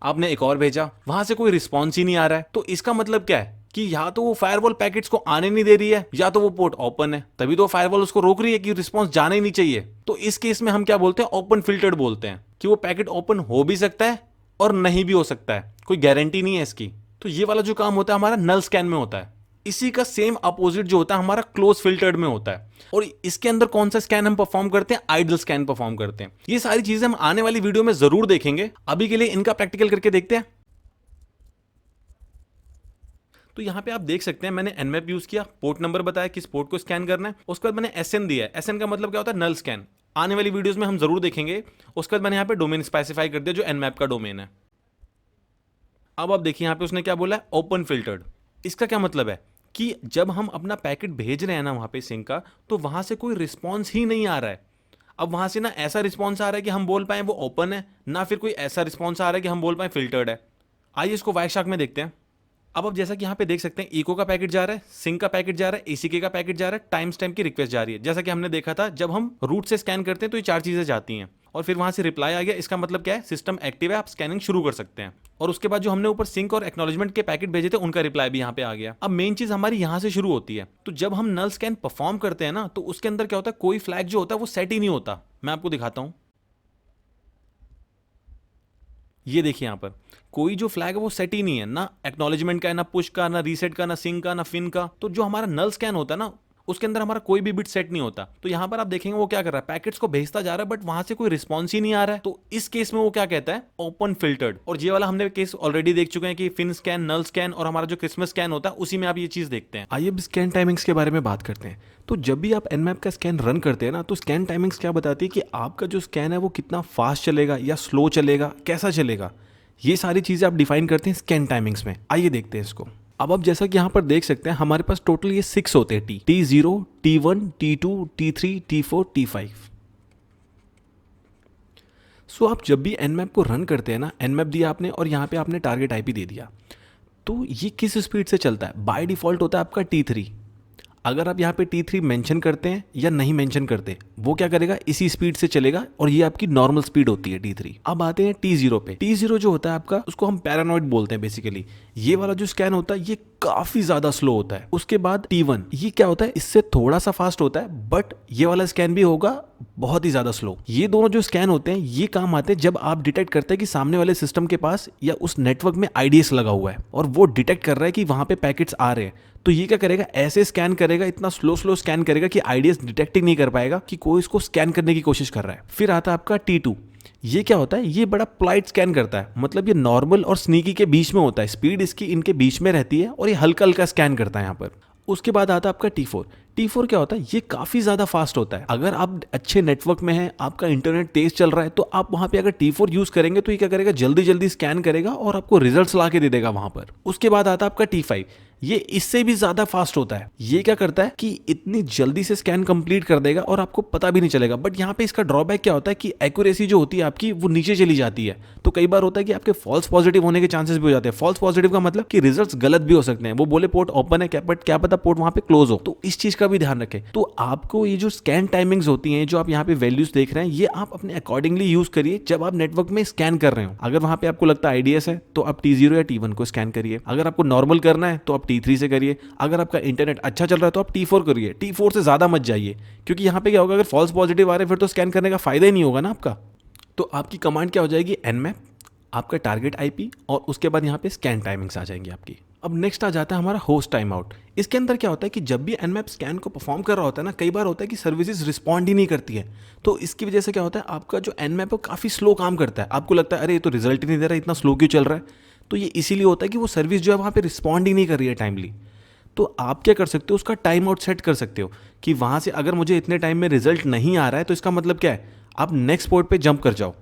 आपने एक और भेजा, वहां से कोई रिस्पॉन्स ही नहीं आ रहा है। तो इसका मतलब क्या है कि या तो वो फायरवॉल पैकेट्स को आने नहीं दे रही है या तो वो पोर्ट ओपन है, तभी तो फायरवॉल उसको रोक रही है कि रिस्पॉन्स जाने ही नहीं चाहिए। तो इस केस में हम क्या बोलते हैं, ओपन फिल्टर्ड बोलते हैं, कि वो पैकेट ओपन हो भी सकता है और नहीं भी हो सकता है, कोई गारंटी नहीं है इसकी। तो ये वाला जो काम होता है हमारा नल स्कैन में होता है। इसी का सेम अपोजिट जो होता है हमारा क्लोज फिल्टर्ड में होता है। और इसके अंदर कौन सा स्कैन हम परफॉर्म करते हैं, आइडल स्कैन परफॉर्म करते हैं। ये सारी चीजें हम आने वाली वीडियो में जरूर देखेंगे, अभी के लिए इनका प्रैक्टिकल करके देखते हैं। तो यहां पे आप देख सकते हैं मैंने एनमैप यूज किया, पोर्ट नंबर बताया किस पोर्ट को स्कैन करना है, उसके बाद मैंने एसएन दिया है। एसएन का मतलब क्या होता है, नल स्कैन, आने वाली वीडियोस में हम जरूर देखेंगे। उसके बाद मैंने यहां पे डोमेन स्पेसिफाई कर दिया जो एनमैप का डोमेन है। अब आप देखिए यहां पे उसने क्या बोला है, ओपन फिल्टर्ड। इसका क्या मतलब है कि जब हम अपना पैकेट भेज रहे हैं ना वहां पे सिंक का, तो वहां से कोई रिस्पॉन्स ही नहीं आ रहा है। अब वहां से ना ऐसा रिस्पॉन्स आ रहा है कि हम बोल पाए वो ओपन है, ना फिर कोई ऐसा रिस्पॉन्स आ रहा है कि हम बोल पाए फिल्टर्ड है। आइए इसको वायरशार्क में देखते हैं। अब जैसा कि यहाँ पे देख सकते हैं, इको का पैकेट जा रहा है, सिंक का पैकेट जा रहा है, एसीके का पैकेट जा रहा है, टाइम स्टैम्प की रिक्वेस्ट जा रही है। जैसा कि हमने देखा था जब हम रूट से स्कैन करते हैं तो ये 4 चीजें जाती हैं और फिर वहां से रिप्लाई आ गया। इसका मतलब क्या है, सिस्टम एक्टिव है, आप स्कैनिंग शुरू कर सकते हैं। और उसके बाद जो हमने ऊपर सिंक और एक्नॉलेजमेंट के पैकेट भेजे थे उनका रिप्लाई भी यहाँ पे आ गया। अब मेन चीज हमारी यहाँ से शुरू होती है। तो जब हम नल स्कैन परफॉर्म करते हैं ना, तो उसके अंदर क्या होता है, कोई फ्लैग जो होता है वो सेट ही नहीं होता। मैं आपको दिखाता हूं, ये देखिए यहां पर कोई जो फ्लैग है वो सेट ही नहीं है, ना एक्नॉलेजमेंट का है, ना पुश का, ना रीसेट का, ना सिंक का, ना फिन का। तो जो हमारा नल स्कैन होता है ना, उसके अंदर हमारा कोई भी बिट सेट नहीं होता। तो यहां पर आप देखेंगे वो क्या कर रहा है, पैकेट्स को भेजता जा रहा है बट वहां से कोई रिस्पॉन्स ही नहीं आ रहा है। तो इस केस में वो क्या कहता है, ओपन फिल्टर्ड। और ये वाला हमने केस ऑलरेडी देख चुके हैं कि फिन स्कैन, नल स्कैन और हमारा जो क्रिसमस स्कैन होता है उसी में आप ये चीज देखते हैं। आइए अब स्कैन टाइमिंग्स के बारे में बात करते हैं। तो जब भी आप एनमैप का स्कैन रन करते हैं ना, तो स्कैन टाइमिंग्स क्या बताती है कि आपका जो स्कैन है वो कितना फास्ट चलेगा या स्लो चलेगा, कैसा चलेगा। ये सारी चीजें आप डिफाइन करते हैं स्कैन टाइमिंग्स में। आइए देखते हैं इसको। अब आप जैसा कि यहाँ पर देख सकते हैं हमारे पास टोटल ये 6 होते हैं, T0, T1, T2, T3, T4, T5। सो आप जब भी एनमैप को रन करते हैं ना, एनमैप दिया आपने और यहाँ पे आपने टारगेट आईपी दे दिया, तो ये किस स्पीड से चलता है, बाय डिफॉल्ट होता है आपका T3। अगर आप यहाँ पे T3 मेंशन करते हैं या नहीं मेंशन करते, वो क्या करेगा, इसी स्पीड से चलेगा और ये आपकी नॉर्मल स्पीड होती है T3। अब आते हैं T0 पे। T0 जो होता है आपका, उसको हम पैरानॉइड बोलते हैं बेसिकली। ये वाला जो स्कैन होता है ये काफी ज्यादा स्लो होता है। उसके बाद T1, ये क्या होता है, इससे थोड़ा सा फास्ट होता है बट ये वाला स्कैन भी होगा बहुत ही ज्यादा स्लो। ये दोनों जो स्कैन होते हैं ये काम आते हैं जब आप डिटेक्ट करते हैं कि सामने वाले सिस्टम के पास या उस नेटवर्क में आईडीएस लगा हुआ है और वो डिटेक्ट कर रहा है कि वहां पे पैकेट्स आ रहे हैं। तो ये क्या करेगा, ऐसे स्कैन करेगा, इतना स्लो स्कैन करेगा कि आईडीएस डिटेक्ट ही नहीं कर पाएगा कि कोई इसको स्कैन करने की कोशिश कर रहा है। फिर आता है आपका T2। ये क्या होता है, ये बड़ा पोलाइट स्कैन करता है, मतलब ये नॉर्मल और स्नीकी के बीच में होता है, स्पीड इसकी इनके बीच में रहती है और ये हल्का हल्का स्कैन करता है यहाँ पर। उसके बाद आता है आपका T4। T4 क्या होता है, ये काफी ज्यादा फास्ट होता है। अगर आप अच्छे नेटवर्क में हैं, आपका इंटरनेट तेज चल रहा है, तो आप वहां पे अगर T4 यूज करेंगे तो ये क्या करेगा, जल्दी जल्दी स्कैन करेगा और आपको रिजल्ट्स ला के दे देगा वहां पर। उसके बाद आता है आपका T5। ये इससे भी ज्यादा फास्ट होता है। ये क्या करता है कि इतनी जल्दी से स्कैन कंप्लीट कर देगा और आपको पता भी नहीं चलेगा। बट यहाँ पे इसका ड्रॉबैक क्या होता है कि एक्यूरेसी जो होती है आपकी वो नीचे चली जाती है। तो कई बार होता है कि आपके फॉल्स पॉजिटिव होने के चांसेस भी हो जाते हैं। फॉल्स पॉजिटिव का मतलब कि रिजल्ट्स गलत भी हो सकते हैं, वो बोले पोर्ट ओपन है क्या, बट क्या पता पोर्ट वहां पे क्लोज हो। तो इस चीज का भी ध्यान रखें। तो आपको ये जो स्कैन टाइमिंग्स होती हैं, जो आप यहाँ पे वैल्यूज देख रहे हैं, ये आप अपने अकॉर्डिंगली यूज करिए जब आप नेटवर्क में स्कैन कर रहे हो। अगर वहां पे आपको लगता है आईडीएस है तो आप T0 या T1 को स्कैन करिए। अगर आपको नॉर्मल करना है तो आप T3 से करिए। अगर आपका इंटरनेट अच्छा चल रहा है तो आप T4 करिए। T4 से ज्यादा मत जाइए, क्योंकि यहाँ पे क्या होगा, अगर फॉल्स पॉजिटिव आ रहे फिर तो स्कैन करने का फायदा ही नहीं होगा ना आपका। तो आपकी कमांड क्या हो जाएगी, nmap, आपका टारगेट आईपी और उसके बाद यहाँ पे स्कैन टाइमिंग्स आ जाएंगी आपकी। अब नेक्स्ट आ जाता है हमारा होस्ट टाइम आउट। इसके अंदर क्या होता है कि जब भी nmap स्कैन को परफॉर्म कर रहा होता है ना, कई बार होता है कि सर्विसेज रिस्पॉन्ड ही नहीं करती है। तो इसकी वजह से क्या होता है, आपका जो nmap है काफी स्लो काम करता है। आपको लगता है अरे ये तो रिजल्ट ही नहीं दे रहा, इतना स्लो क्यों चल रहा है। तो ये इसीलिए होता है कि वो सर्विस जो है वहाँ पे रिस्पॉन्ड ही नहीं कर रही है टाइमली। तो आप क्या कर सकते हो, उसका टाइम आउट सेट कर सकते हो कि वहां से अगर मुझे इतने टाइम में रिजल्ट नहीं आ रहा है तो इसका मतलब क्या है, आप नेक्स्ट पोर्ट पे जंप कर जाओ।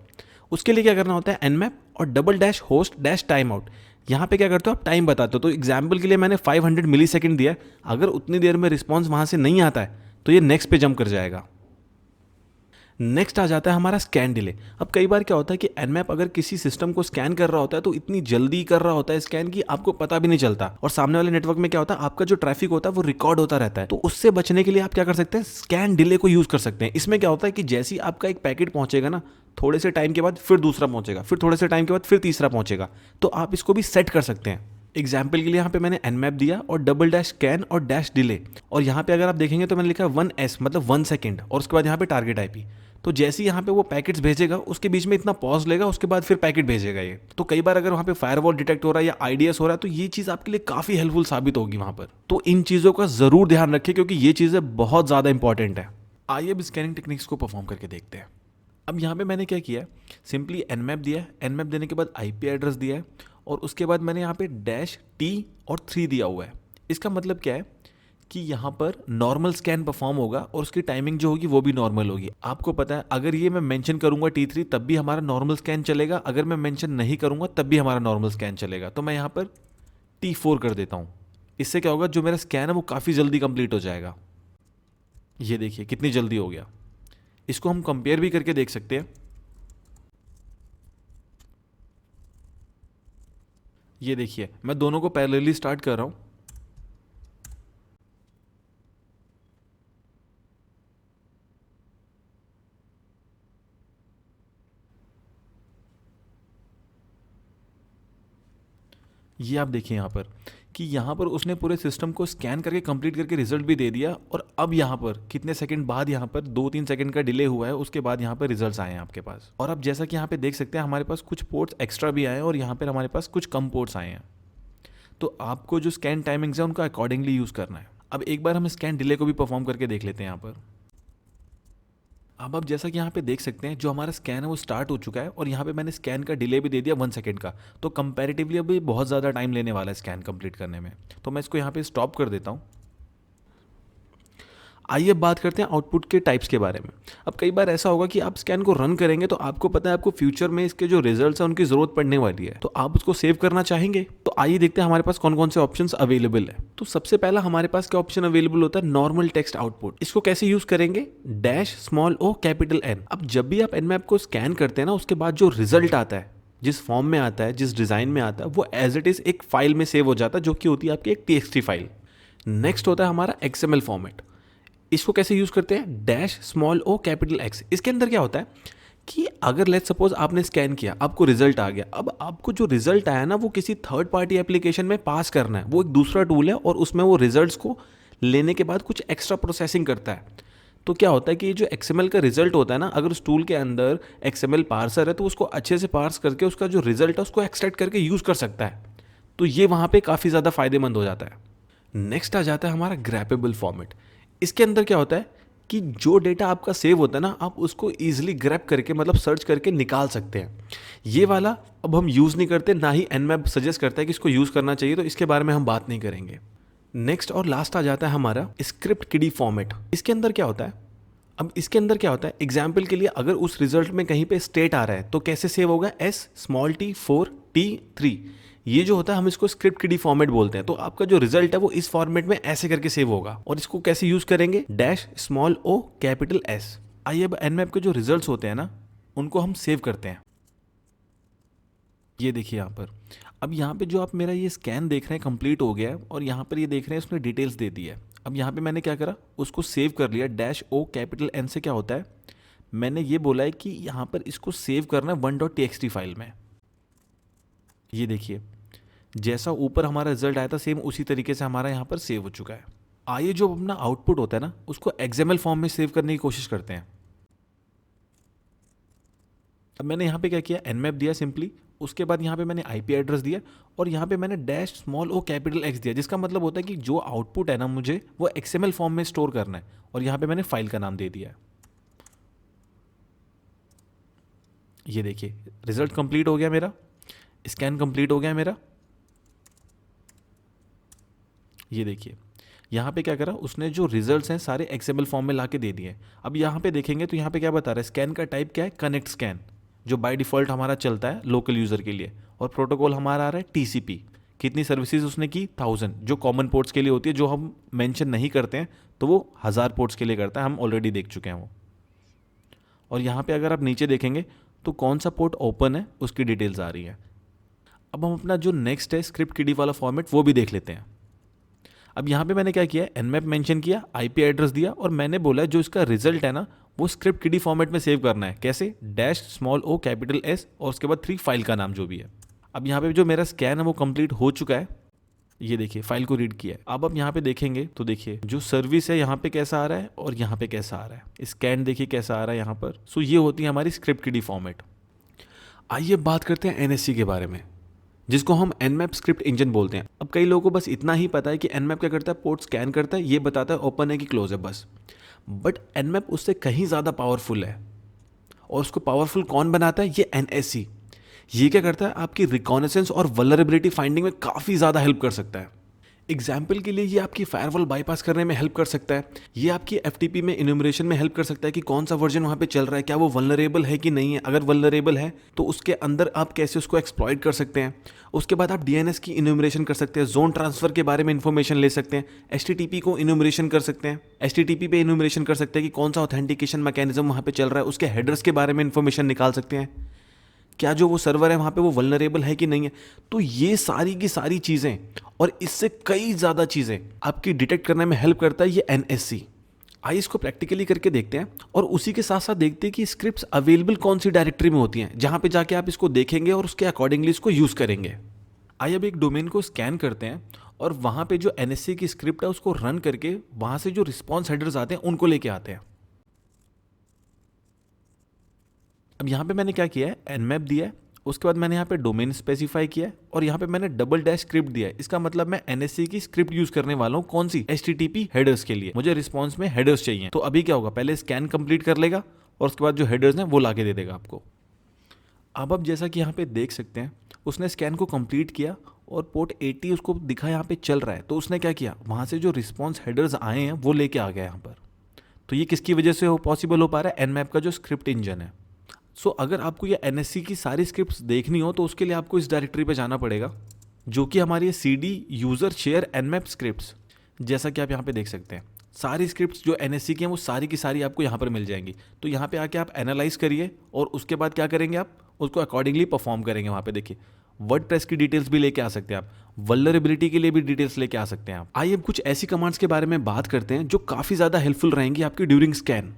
उसके लिए क्या करना होता है, nmap और _host-timeout। यहाँ पे क्या करते हो, आप टाइम बताते हो। तो एग्जाम्पल के लिए मैंने 500 मिली सेकेंड दिया है। अगर उतनी देर में रिस्पॉन्स वहां से नहीं आता है तो ये नेक्स्ट पे जंप कर जाएगा। नेक्स्ट आ जाता है हमारा स्कैन डिले। अब कई बार क्या होता है कि nmap अगर किसी सिस्टम को स्कैन कर रहा होता है तो इतनी जल्दी कर रहा होता है स्कैन की आपको पता भी नहीं चलता। और सामने वाले नेटवर्क में क्या होता है, आपका जो ट्रैफिक होता है वो रिकॉर्ड होता रहता है। तो उससे बचने के लिए आप क्या कर सकते हैं, स्कैन डिले को यूज कर सकते हैं। इसमें क्या होता है कि जैसे ही आपका एक पैकेट पहुंचेगा ना, थोड़े से टाइम के बाद फिर दूसरा पहुंचेगा, फिर थोड़े से टाइम के बाद फिर तीसरा पहुंचेगा। तो आप इसको भी सेट कर सकते हैं। एग्जाम्पल के लिए यहाँ पे मैंने nmap दिया और डबल डैश स्कैन और डैश डिले, और यहाँ पे अगर आप देखेंगे तो मैंने लिखा 1s मतलब 1 सेकेंड, और उसके बाद यहाँ पे टारगेट आईपी। तो जैसे ही यहाँ पे वो पैकेट्स भेजेगा उसके बीच में इतना पॉज लेगा, उसके बाद फिर पैकेट भेजेगा ये। तो कई बार अगर वहाँ पे फायरवॉल डिटेक्ट हो रहा है या आईडीएस हो रहा है तो ये चीज़ आपके लिए काफ़ी हेल्पफुल साबित होगी वहाँ पर। तो इन चीज़ों का ज़रूर ध्यान रखिए क्योंकि ये चीज़ें बहुत ज़्यादा इंपॉर्टेंट है। आइए अब स्कैनिंग टेक्निक्स को परफॉर्म करके देखते हैं। अब यहाँ पे मैंने क्या किया है, सिंपली nmap दिया है, nmap देने के बाद IP एड्रेस दिया है, और उसके बाद मैंने यहाँ पे डैश T और 3 दिया हुआ है। इसका मतलब क्या है कि यहाँ पर नॉर्मल स्कैन परफॉर्म होगा और उसकी टाइमिंग जो होगी वो भी नॉर्मल होगी। आपको पता है अगर ये मैं मेंशन करूँगा T3 तब भी हमारा नॉर्मल स्कैन चलेगा, अगर मैं मेंशन नहीं करूँगा तब भी हमारा नॉर्मल स्कैन चलेगा। तो मैं यहाँ पर T4 कर देता हूँ। इससे क्या होगा, जो मेरा स्कैन है वो काफ़ी जल्दी कंप्लीट हो जाएगा। ये देखिए कितनी जल्दी हो गया। इसको हम कंपेयर भी करके देख सकते हैं। ये देखिए मैं दोनों को पैरेलली स्टार्ट कर रहा हूं। ये आप देखिए यहाँ पर कि यहाँ पर उसने पूरे सिस्टम को स्कैन करके कंप्लीट करके रिजल्ट भी दे दिया, और अब यहाँ पर कितने सेकंड बाद यहाँ पर 2-3 सेकंड का डिले हुआ है, उसके बाद यहाँ पर रिजल्ट्स आए हैं आपके पास। और अब जैसा कि यहाँ पे देख सकते हैं हमारे पास कुछ पोर्ट्स एक्स्ट्रा भी आए हैं और यहाँ पर हमारे पास कुछ कम पोर्ट्स आए हैं। तो आपको जो स्कैन टाइमिंग्स है उनको अकॉर्डिंगली यूज़ करना है। अब एक बार हम स्कैन डिले को भी परफॉर्म करके देख लेते हैं यहाँ पर। अब आप जैसा कि यहाँ पे देख सकते हैं जो हमारा स्कैन है वो स्टार्ट हो चुका है, और यहाँ पे मैंने स्कैन का डिले भी दे दिया 1 सेकंड का। तो कंपैरेटिवली अभी बहुत ज़्यादा टाइम लेने वाला है स्कैन कंप्लीट करने में। तो मैं इसको यहाँ पे स्टॉप कर देता हूँ। आइए अब बात करते हैं आउटपुट के टाइप्स के बारे में। अब कई बार ऐसा होगा कि आप स्कैन को रन करेंगे तो आपको पता है आपको फ्यूचर में इसके जो रिजल्ट्स हैं उनकी ज़रूरत पड़ने वाली है, तो आप उसको सेव करना चाहेंगे। तो आइए देखते हैं हमारे पास कौन कौन से ऑप्शंस अवेलेबल है। तो सबसे पहला हमारे पास क्या ऑप्शन अवेलेबल होता है, नॉर्मल टेक्स्ट आउटपुट। इसको कैसे यूज करेंगे, dash small O capital N. अब जब भी आप nmap को स्कैन करते हैं ना, उसके बाद जो रिजल्ट आता है, जिस फॉर्म में आता है, जिस डिज़ाइन में आता है, वो एज इट इज़ एक फाइल में सेव हो जाता है जो कि होती है आपकी एक txt फाइल। नेक्स्ट होता है हमारा XML फॉर्मेट। इसको कैसे यूज करते हैं, dash small O capital X. इसके अंदर क्या होता है कि अगर लेट्स सपोज आपने स्कैन किया, आपको रिजल्ट आ गया, अब आपको जो रिजल्ट आया ना वो किसी थर्ड पार्टी एप्लीकेशन में पास करना है। वो एक दूसरा टूल है और उसमें वो रिजल्ट्स को लेने के बाद कुछ एक्स्ट्रा प्रोसेसिंग करता है। तो क्या होता है कि जो XML का रिजल्ट होता है ना, अगर उस टूल के अंदर XML पार्सर है तो उसको अच्छे से पार्स करके उसका जो रिजल्ट है उसको एक्सट्रैक्ट करके यूज़ कर सकता है। तो ये वहाँ पे काफ़ी ज़्यादा फायदेमंद हो जाता है। नेक्स्ट आ जाता है हमारा ग्रैपेबल फॉर्मेट। इसके अंदर क्या होता है कि जो डेटा आपका सेव होता है ना, आप उसको ईजिली ग्रैप करके मतलब सर्च करके निकाल सकते हैं। ये वाला अब हम यूज़ नहीं करते, ना ही nmap सजेस्ट करता है कि इसको यूज़ करना चाहिए, तो इसके बारे में हम बात नहीं करेंगे। नेक्स्ट और लास्ट आ जाता है हमारा स्क्रिप्ट किडी फॉर्मेट। इसके अंदर क्या होता है, अब इसके अंदर क्या होता है, एग्जाम्पल के लिए अगर उस रिजल्ट में कहीं पे स्टेट आ रहा है तो कैसे सेव होगा, S t4t3। ये जो होता है हम इसको स्क्रिप्ट किडी फॉर्मेट बोलते हैं। तो आपका जो रिजल्ट है वो इस फॉर्मेट में ऐसे करके सेव होगा। और इसको कैसे यूज करेंगे, dash small O capital S. आइए अब nmap के जो रिजल्ट्स होते हैं ना उनको हम सेव करते हैं। ये देखिए यहाँ पर, अब यहाँ पे जो आप मेरा ये स्कैन देख रहे हैं कंप्लीट हो गया है, और यहाँ पर ये देख रहे हैं उसने डिटेल्स दे दी है। अब यहाँ पे मैंने क्या करा, उसको सेव कर लिया। डैश ओ कैपिटल एन से क्या होता है, मैंने ये बोला है कि यहाँ पर इसको सेव करना है 1.txt फाइल में। ये देखिए जैसा ऊपर हमारा रिजल्ट आया था सेम उसी तरीके से हमारा यहाँ पर सेव हो चुका है। आइए जो अपना आउटपुट होता है ना उसको XML फॉर्म में सेव करने की कोशिश करते हैं। अब मैंने यहाँ पे क्या किया, nmap दिया सिंपली, उसके बाद यहाँ पे मैंने IP एड्रेस दिया, और यहाँ पे मैंने dash small O capital X दिया, जिसका मतलब होता है कि जो आउटपुट है ना मुझे वो XML फॉर्म में स्टोर करना है, और यहाँ पे मैंने फाइल का नाम दे दिया है। ये देखिए रिजल्ट कंप्लीट हो गया मेरा, स्कैन कंप्लीट हो गया मेरा। ये देखिए यहाँ पे क्या करा उसने, जो रिजल्ट्स हैं सारे XML फॉर्म में लाके दे दिए। अब यहाँ पे देखेंगे तो यहाँ पे क्या बता रहा है, स्कैन का टाइप क्या है, कनेक्ट स्कैन, जो बाय डिफ़ॉल्ट हमारा चलता है लोकल यूज़र के लिए, और प्रोटोकॉल हमारा आ रहा है TCP। कितनी सर्विसेज उसने की, 1000, जो कॉमन पोर्ट्स के लिए होती है, जो हम मेंशन नहीं करते हैं तो वो 1000 पोर्ट्स के लिए करता है, हम ऑलरेडी देख चुके हैं वो। और यहाँ पे अगर आप नीचे देखेंगे तो कौन सा पोर्ट ओपन है उसकी डिटेल्स आ रही है। अब हम अपना जो नेक्स्ट है स्क्रिप्ट किडी वाला फॉर्मेट वो भी देख लेते हैं। अब यहाँ पे मैंने क्या किया, nmap मेंशन किया, IP एड्रेस दिया, और मैंने बोला जो इसका रिजल्ट है ना वो स्क्रिप्ट किडी फॉर्मेट में सेव करना है। कैसे, dash small O capital S और उसके बाद 3 फाइल का नाम जो भी है। अब यहाँ पे जो मेरा स्कैन है वो कंप्लीट हो चुका है, ये देखिए फाइल को रीड किया है। अब आप यहाँ पे देखेंगे तो देखिए जो सर्विस है यहाँ पे कैसा आ रहा है और यहाँ पे कैसा आ रहा है। स्कैन देखिए कैसा आ रहा है यहाँ पर। सो ये होती है हमारी स्क्रिप्ट की फॉर्मेट। आइए बात करते हैं एनएससी के बारे में, जिसको हम एनमैप स्क्रिप्ट इंजन बोलते हैं। अब कई लोगों को बस इतना ही पता है कि एनमैप क्या करता है, पोर्ट स्कैन करता है, ये बताता है ओपन है कि क्लोज है बस। बट एनमैप उससे कहीं ज़्यादा पावरफुल है। और उसको पावरफुल कौन बनाता है, ये एनएससी। ये क्या करता है, आपकी रिकॉनेसेंस और वल्नरेबिलिटी फाइंडिंग में काफ़ी ज़्यादा हेल्प कर सकता है। एग्जाम्पल के लिए ये आपकी फायरवॉल बाईपास करने में हेल्प कर सकता है। ये आपकी एफटीपी में इन्यूमरेशन में हेल्प कर सकता है कि कौन सा वर्जन वहाँ पे चल रहा है, क्या वो वल्नरेबल है कि नहीं है। अगर वल्नरेबल है तो उसके अंदर आप कैसे उसको एक्सप्लॉइट कर सकते हैं। उसके बाद आप डीएनएस की इन्यूमरेशन कर सकते हैं, जोन ट्रांसफर के बारे में इन्फॉर्मेशन ले सकते हैं, एचटीटीपी को इन्यूमरेशन कर सकते हैं, एचटीटीपी पे इन्यूमरेशन कर सकते हैं कि कौन सा ऑथेंटिकेशन मैकेनिज्म वहाँ पे चल रहा है, उसके हेडर्स के बारे में इन्फॉर्मेशन निकाल सकते हैं, क्या जो वो सर्वर है वहाँ पे वो वल्नरेबल है कि नहीं है। तो ये सारी की सारी चीज़ें और इससे कई ज़्यादा चीज़ें आपकी डिटेक्ट करने में हेल्प करता है ये एनएससी। आइए इसको प्रैक्टिकली करके देखते हैं और उसी के साथ साथ देखते हैं कि स्क्रिप्ट्स अवेलेबल कौन सी डायरेक्टरी में होती हैं, जहाँ पे जाके आप इसको देखेंगे और उसके अकॉर्डिंगली इसको यूज़ करेंगे। आइए अब एक डोमेन को स्कैन करते हैं और वहाँ पे जो एनएससी की स्क्रिप्ट है उसको रन करके वहाँ से जो रिस्पॉन्स हेडर्स आते हैं उनको लेके आते हैं। अब यहाँ पे मैंने क्या किया है, एनमैप दिया है, उसके बाद मैंने यहाँ पे डोमेन स्पेसिफाई किया है और यहाँ पे मैंने डबल डैश स्क्रिप्ट दिया है। इसका मतलब मैं एनएससी की स्क्रिप्ट यूज करने वाला हूँ, कौन सी, एचटीटीपी हेडर्स के लिए। मुझे रिस्पॉन्स में हेडर्स चाहिए। तो अभी क्या होगा, पहले स्कैन कंप्लीट कर लेगा और उसके बाद जो हेडर्स हैं वो ला के दे देगा आपको। अब जैसा कि यहाँ पे देख सकते हैं उसने स्कैन को कंप्लीट किया और पोर्ट 80 उसको दिखा यहाँ पे चल रहा है। तो उसने क्या किया, वहाँ से जो रिस्पॉन्स हेडर्स आए हैं वो लेके आ गया यहाँ पर। तो ये किसकी वजह से पॉसिबल हो पा रहा है, एनमैप का जो स्क्रिप्ट इंजन है। सो अगर आपको ये एनएससी की सारी स्क्रिप्ट्स देखनी हो तो उसके लिए आपको इस डायरेक्टरी पे जाना पड़ेगा, जो कि हमारी CD user share Nmap scripts. जैसा कि आप यहाँ पे देख सकते हैं सारी स्क्रिप्ट्स जो एनएससी की हैं वो सारी की सारी आपको यहाँ पर मिल जाएंगी। तो यहाँ पे आके आप एनालाइज करिए और उसके बाद क्या करेंगे, आप उसको अकॉर्डिंगली परफॉर्म करेंगे। वहाँ पे देखिए वर्डप्रेस की डिटेल्स भी लेके आ सकते हैं आप, वल्नरेबिलिटी के लिए भी डिटेल्स लेके आ सकते हैं आप। आइए अब कुछ ऐसी कमांड्स के बारे में बात करते हैं जो काफ़ी ज़्यादा हेल्पफुल रहेंगी आपकी ड्यूरिंग स्कैन।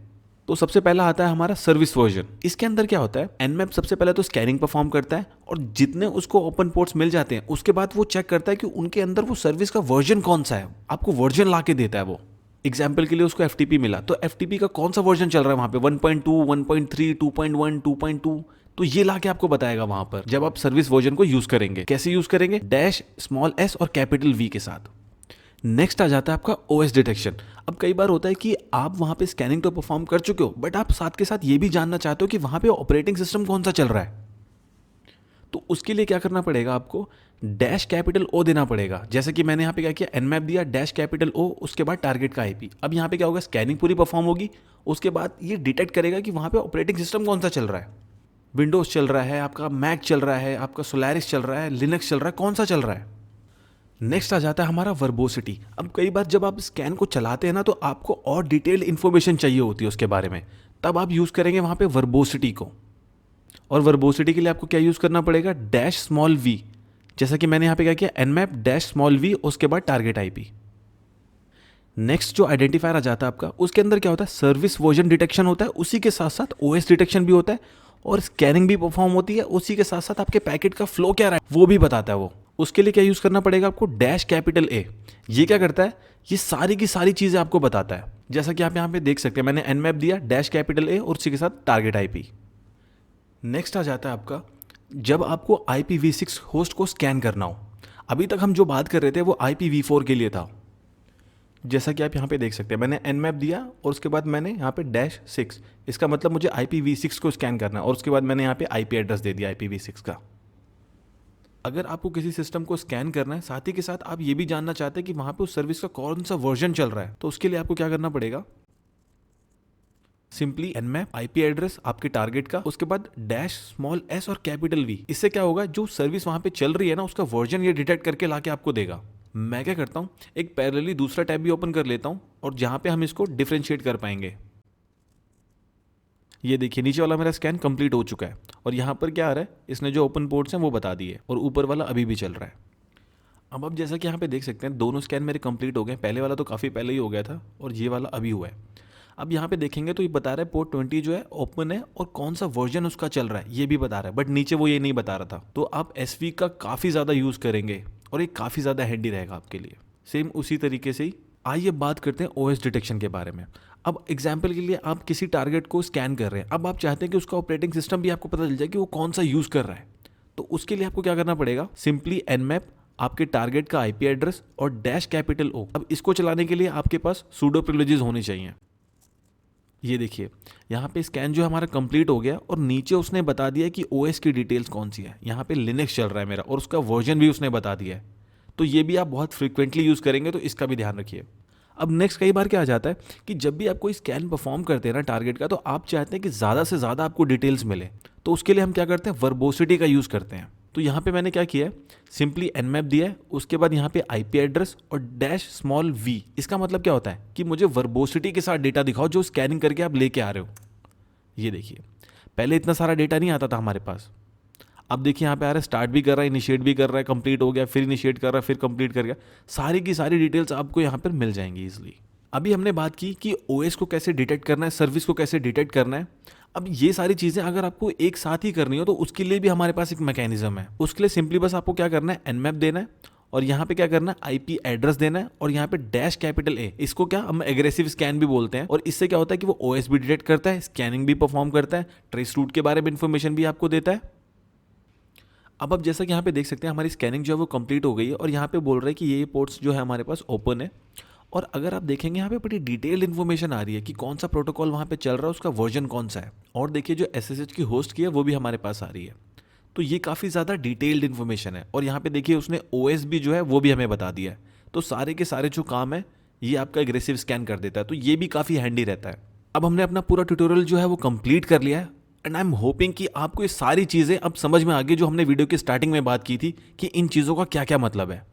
तो सबसे पहला आता है हमारा सर्विस वर्जन। इसके अंदर क्या होता है, एनमैप सबसे पहले तो स्कैनिंग परफॉर्म करता है और जितने उसको ओपन पोर्ट्स मिल जाते हैं उसके बाद वो चेक करता है कि उनके अंदर वो सर्विस का वर्जन कौन सा है, आपको वर्जन ला के देता है वो। एग्जाम्पल के लिए उसको एफटीपी मिला तो एफटीपी का कौन सा वर्जन चल रहा है वहाँ पे, 1.2, 1.3, 2.1, 2.2, तो ये ला के आपको बताएगा वहां पर जब आप सर्विस वर्जन को यूज करेंगे। कैसे यूज करेंगे, डैश स्मॉल एस और कैपिटल वी के साथ। नेक्स्ट आ जाता है आपका ओएस डिटेक्शन। अब कई बार होता है कि आप वहां पे स्कैनिंग तो परफॉर्म कर चुके हो बट आप साथ के साथ ये भी जानना चाहते हो कि वहां पे ऑपरेटिंग सिस्टम कौन सा चल रहा है। तो उसके लिए क्या करना पड़ेगा, आपको डैश कैपिटल ओ देना पड़ेगा। जैसे कि मैंने यहाँ पे क्या किया, एनमैप दिया डैश कैपिटल ओ, उसके बाद टारगेट का आईपी। अब यहाँ पे क्या होगा, स्कैनिंग पूरी परफॉर्म होगी, उसके बाद ये डिटेक्ट करेगा कि वहाँ पे ऑपरेटिंग सिस्टम कौन सा चल रहा है। विंडोज चल रहा है, आपका मैक चल रहा है, आपका सोलारिस चल रहा है, लिनक्स चल रहा है, कौन सा चल रहा है। नेक्स्ट आ जाता है हमारा वर्बोसिटी। अब कई बार जब आप स्कैन को चलाते हैं ना तो आपको और डिटेल इन्फॉर्मेशन चाहिए होती है उसके बारे में, तब आप यूज़ करेंगे वहाँ पे वर्बोसिटी को। और वर्बोसिटी के लिए आपको क्या यूज़ करना पड़ेगा, डैश स्मॉल वी। जैसा कि मैंने यहाँ पे क्या किया, एनमैप डैश स्मॉल वी, उसके बाद टारगेट आईपी। नेक्स्ट जो आइडेंटिफायर आ जाता है आपका, उसके अंदर क्या होता है, सर्विस वर्जन डिटेक्शन होता है, उसी के साथ साथ ओएस डिटेक्शन भी होता है और स्कैनिंग भी परफॉर्म होती है। उसी के साथ साथ आपके पैकेट का फ्लो क्या रहा है वो भी बताता है वो। उसके लिए क्या यूज़ करना पड़ेगा आपको, डैश कैपिटल ए। ये क्या करता है, ये सारी की सारी चीज़ें आपको बताता है। जैसा कि आप यहाँ पे देख सकते हैं, मैंने एनमैप दिया डैश कैपिटल ए और उसी के साथ टारगेट आईपी। नेक्स्ट आ जाता है आपका, जब आपको IPv6 होस्ट को स्कैन करना हो। अभी तक हम जो बात कर रहे थे वो IPv4 के लिए था। जैसा कि आप यहाँ पे देख सकते हैं, मैंने एनमैप दिया और उसके बाद मैंने यहाँ पे डैश 6, इसका मतलब मुझे IPv6 को स्कैन करना है और उसके बाद मैंने यहाँ पे IP एड्रेस दे दिया IPv6 का। अगर आपको किसी सिस्टम को स्कैन करना है, साथ ही के साथ आप ये भी जानना चाहते हैं कि वहाँ पे उस सर्विस का कौन सा वर्जन चल रहा है, तो उसके लिए आपको क्या करना पड़ेगा, सिंपली एनमैप IP एड्रेस आपके टारगेट का, उसके बाद डैश स्मॉल एस और कैपिटल वी। इससे क्या होगा, जो सर्विस वहाँ पे चल रही है ना उसका वर्जन ये डिटेक्ट करके ला के आपको देगा। मैं क्या करता हूँ, एक पैरेलली दूसरा टैब भी ओपन कर लेता हूँ और जहाँ पे हम इसको डिफरेंशिएट कर पाएंगे। ये देखिए नीचे वाला मेरा स्कैन कंप्लीट हो चुका है और यहाँ पर क्या आ रहा है, इसने जो ओपन पोर्ट्स हैं वो बता दिए और ऊपर वाला अभी भी चल रहा है। अब जैसा कि यहाँ पे देख सकते हैं दोनों स्कैन मेरे कंप्लीट हो गए। पहले वाला तो काफ़ी पहले ही हो गया था और ये वाला अभी हुआ है। अब यहाँ पे देखेंगे तो ये बता रहा है पोर्ट 20 जो है ओपन है और कौन सा वर्जन उसका चल रहा है ये भी बता रहा है, बट नीचे वो ये नहीं बता रहा था। तो आप SV का काफ़ी ज़्यादा यूज़ करेंगे और ये काफ़ी ज़्यादा हैंडी रहेगा आपके लिए। सेम उसी तरीके से ही आइए बात करते हैं ओएस डिटेक्शन के बारे में। अब एग्जाम्पल के लिए आप किसी टारगेट को स्कैन कर रहे हैं, अब आप चाहते हैं कि उसका ऑपरेटिंग सिस्टम भी आपको पता चल जाए कि वो कौन सा यूज़ कर रहा है। तो उसके लिए आपको क्या करना पड़ेगा, सिंपली nmap, आपके टारगेट का IP एड्रेस और -O। अब इसको चलाने के लिए आपके पास सूडो प्रिविलेजेस होने चाहिए। ये देखिए यहाँ पे स्कैन जो हमारा कंप्लीट हो गया और नीचे उसने बता दिया कि ओएस की डिटेल्स कौन सी है। यहाँ पे लिनक्स चल रहा है मेरा और उसका वर्जन भी उसने बता दिया है। तो ये भी आप बहुत फ्रीक्वेंटली यूज़ करेंगे तो इसका भी ध्यान रखिए। अब नेक्स्ट कई बार क्या आ जाता है कि जब भी आप कोई स्कैन परफॉर्म करते हैं ना टारगेट का, तो आप चाहते हैं कि ज़्यादा से ज़्यादा आपको डिटेल्स मिले। तो उसके लिए हम क्या करते हैं, वर्बोसिटी का यूज़ करते हैं। तो यहाँ पे मैंने क्या किया है, सिंपली nmap दिया है, उसके बाद यहाँ पे IP एड्रेस और -v। इसका मतलब क्या होता है कि मुझे वर्बोसिटी के साथ डेटा दिखाओ जो स्कैनिंग करके आप लेके आ रहे हो। ये देखिए पहले इतना सारा डेटा नहीं आता था हमारे पास। अब देखिए यहाँ पे आ रहा है, स्टार्ट भी कर रहा है, इनिशिएट भी कर रहा है, कंप्लीट हो गया, फिर इनिशिएट कर रहा है, फिर कंप्लीट कर गया। सारी की सारी डिटेल्स आपको यहाँ पर मिल जाएंगी इजिली। अभी हमने बात की कि ओएस को कैसे डिटेक्ट करना है, सर्विस को कैसे डिटेक्ट करना है। अब ये सारी चीज़ें अगर आपको एक साथ ही करनी हो तो उसके लिए भी हमारे पास एक मैकेनिज्म है। उसके लिए सिंपली बस आपको क्या करना है, nmap देना है और यहाँ पे क्या करना है, IP एड्रेस देना है और यहाँ पे -A। इसको क्या हम एग्रेसिव स्कैन भी बोलते हैं। और इससे क्या होता है कि वो ओएस भी डिटेक्ट करता है, स्कैनिंग भी परफॉर्म करता है, ट्रेस रूट के बारे में इंफॉर्मेशन भी आपको देता है। अब जैसा कि यहाँ पे देख सकते हैं हमारी स्कैनिंग जो है वो कंप्लीट हो गई है और यहाँ पे बोल रहा है कि ये पोर्ट्स जो है हमारे पास ओपन है। और अगर आप देखेंगे यहाँ पे बड़ी डिटेल्ड इन्फॉर्मेशन आ रही है कि कौन सा प्रोटोकॉल वहाँ पे चल रहा है, उसका वर्जन कौन सा है। और देखिए जो SSH की होस्ट की है वो भी हमारे पास आ रही है। तो ये काफ़ी ज़्यादा डिटेल्ड इन्फॉर्मेशन है। और यहाँ पे देखिए उसने OS भी जो है वो भी हमें बता दिया है। तो सारे के सारे जो काम है ये आपका एग्रेसिव स्कैन कर देता है। तो ये भी काफ़ी हैंडी रहता है। अब हमने अपना पूरा ट्यूटोरियल जो है वो कंप्लीट कर लिया है एंड आई एम होपिंग कि आपको ये सारी चीज़ें अब समझ में आ गई जो हमने वीडियो की स्टार्टिंग में बात की थी कि इन चीज़ों का क्या क्या मतलब है।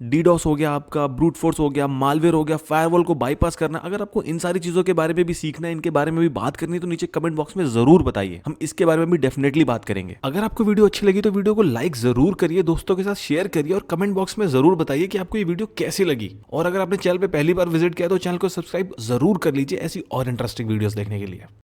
डीडॉस हो गया आपका, ब्रूट फोर्स हो गया, मालवेयर हो गया, फायरवॉल को बाईपास करना। अगर आपको इन सारी चीज़ों के बारे में भी सीखना है, इनके बारे में भी बात करनी है तो नीचे कमेंट बॉक्स में ज़रूर बताइए, हम इसके बारे में भी डेफिनेटली बात करेंगे। अगर आपको वीडियो अच्छी लगी तो वीडियो को लाइक ज़रूर करिए, दोस्तों के साथ शेयर करिए और कमेंट बॉक्स में ज़रूर बताइए कि आपको ये वीडियो कैसी लगी। और अगर आपने चैनल पर पहली बार विजिट किया तो चैनल को सब्सक्राइब ज़रूर कर लीजिए ऐसी और इंटरेस्टिंग वीडियोज़ देखने के लिए।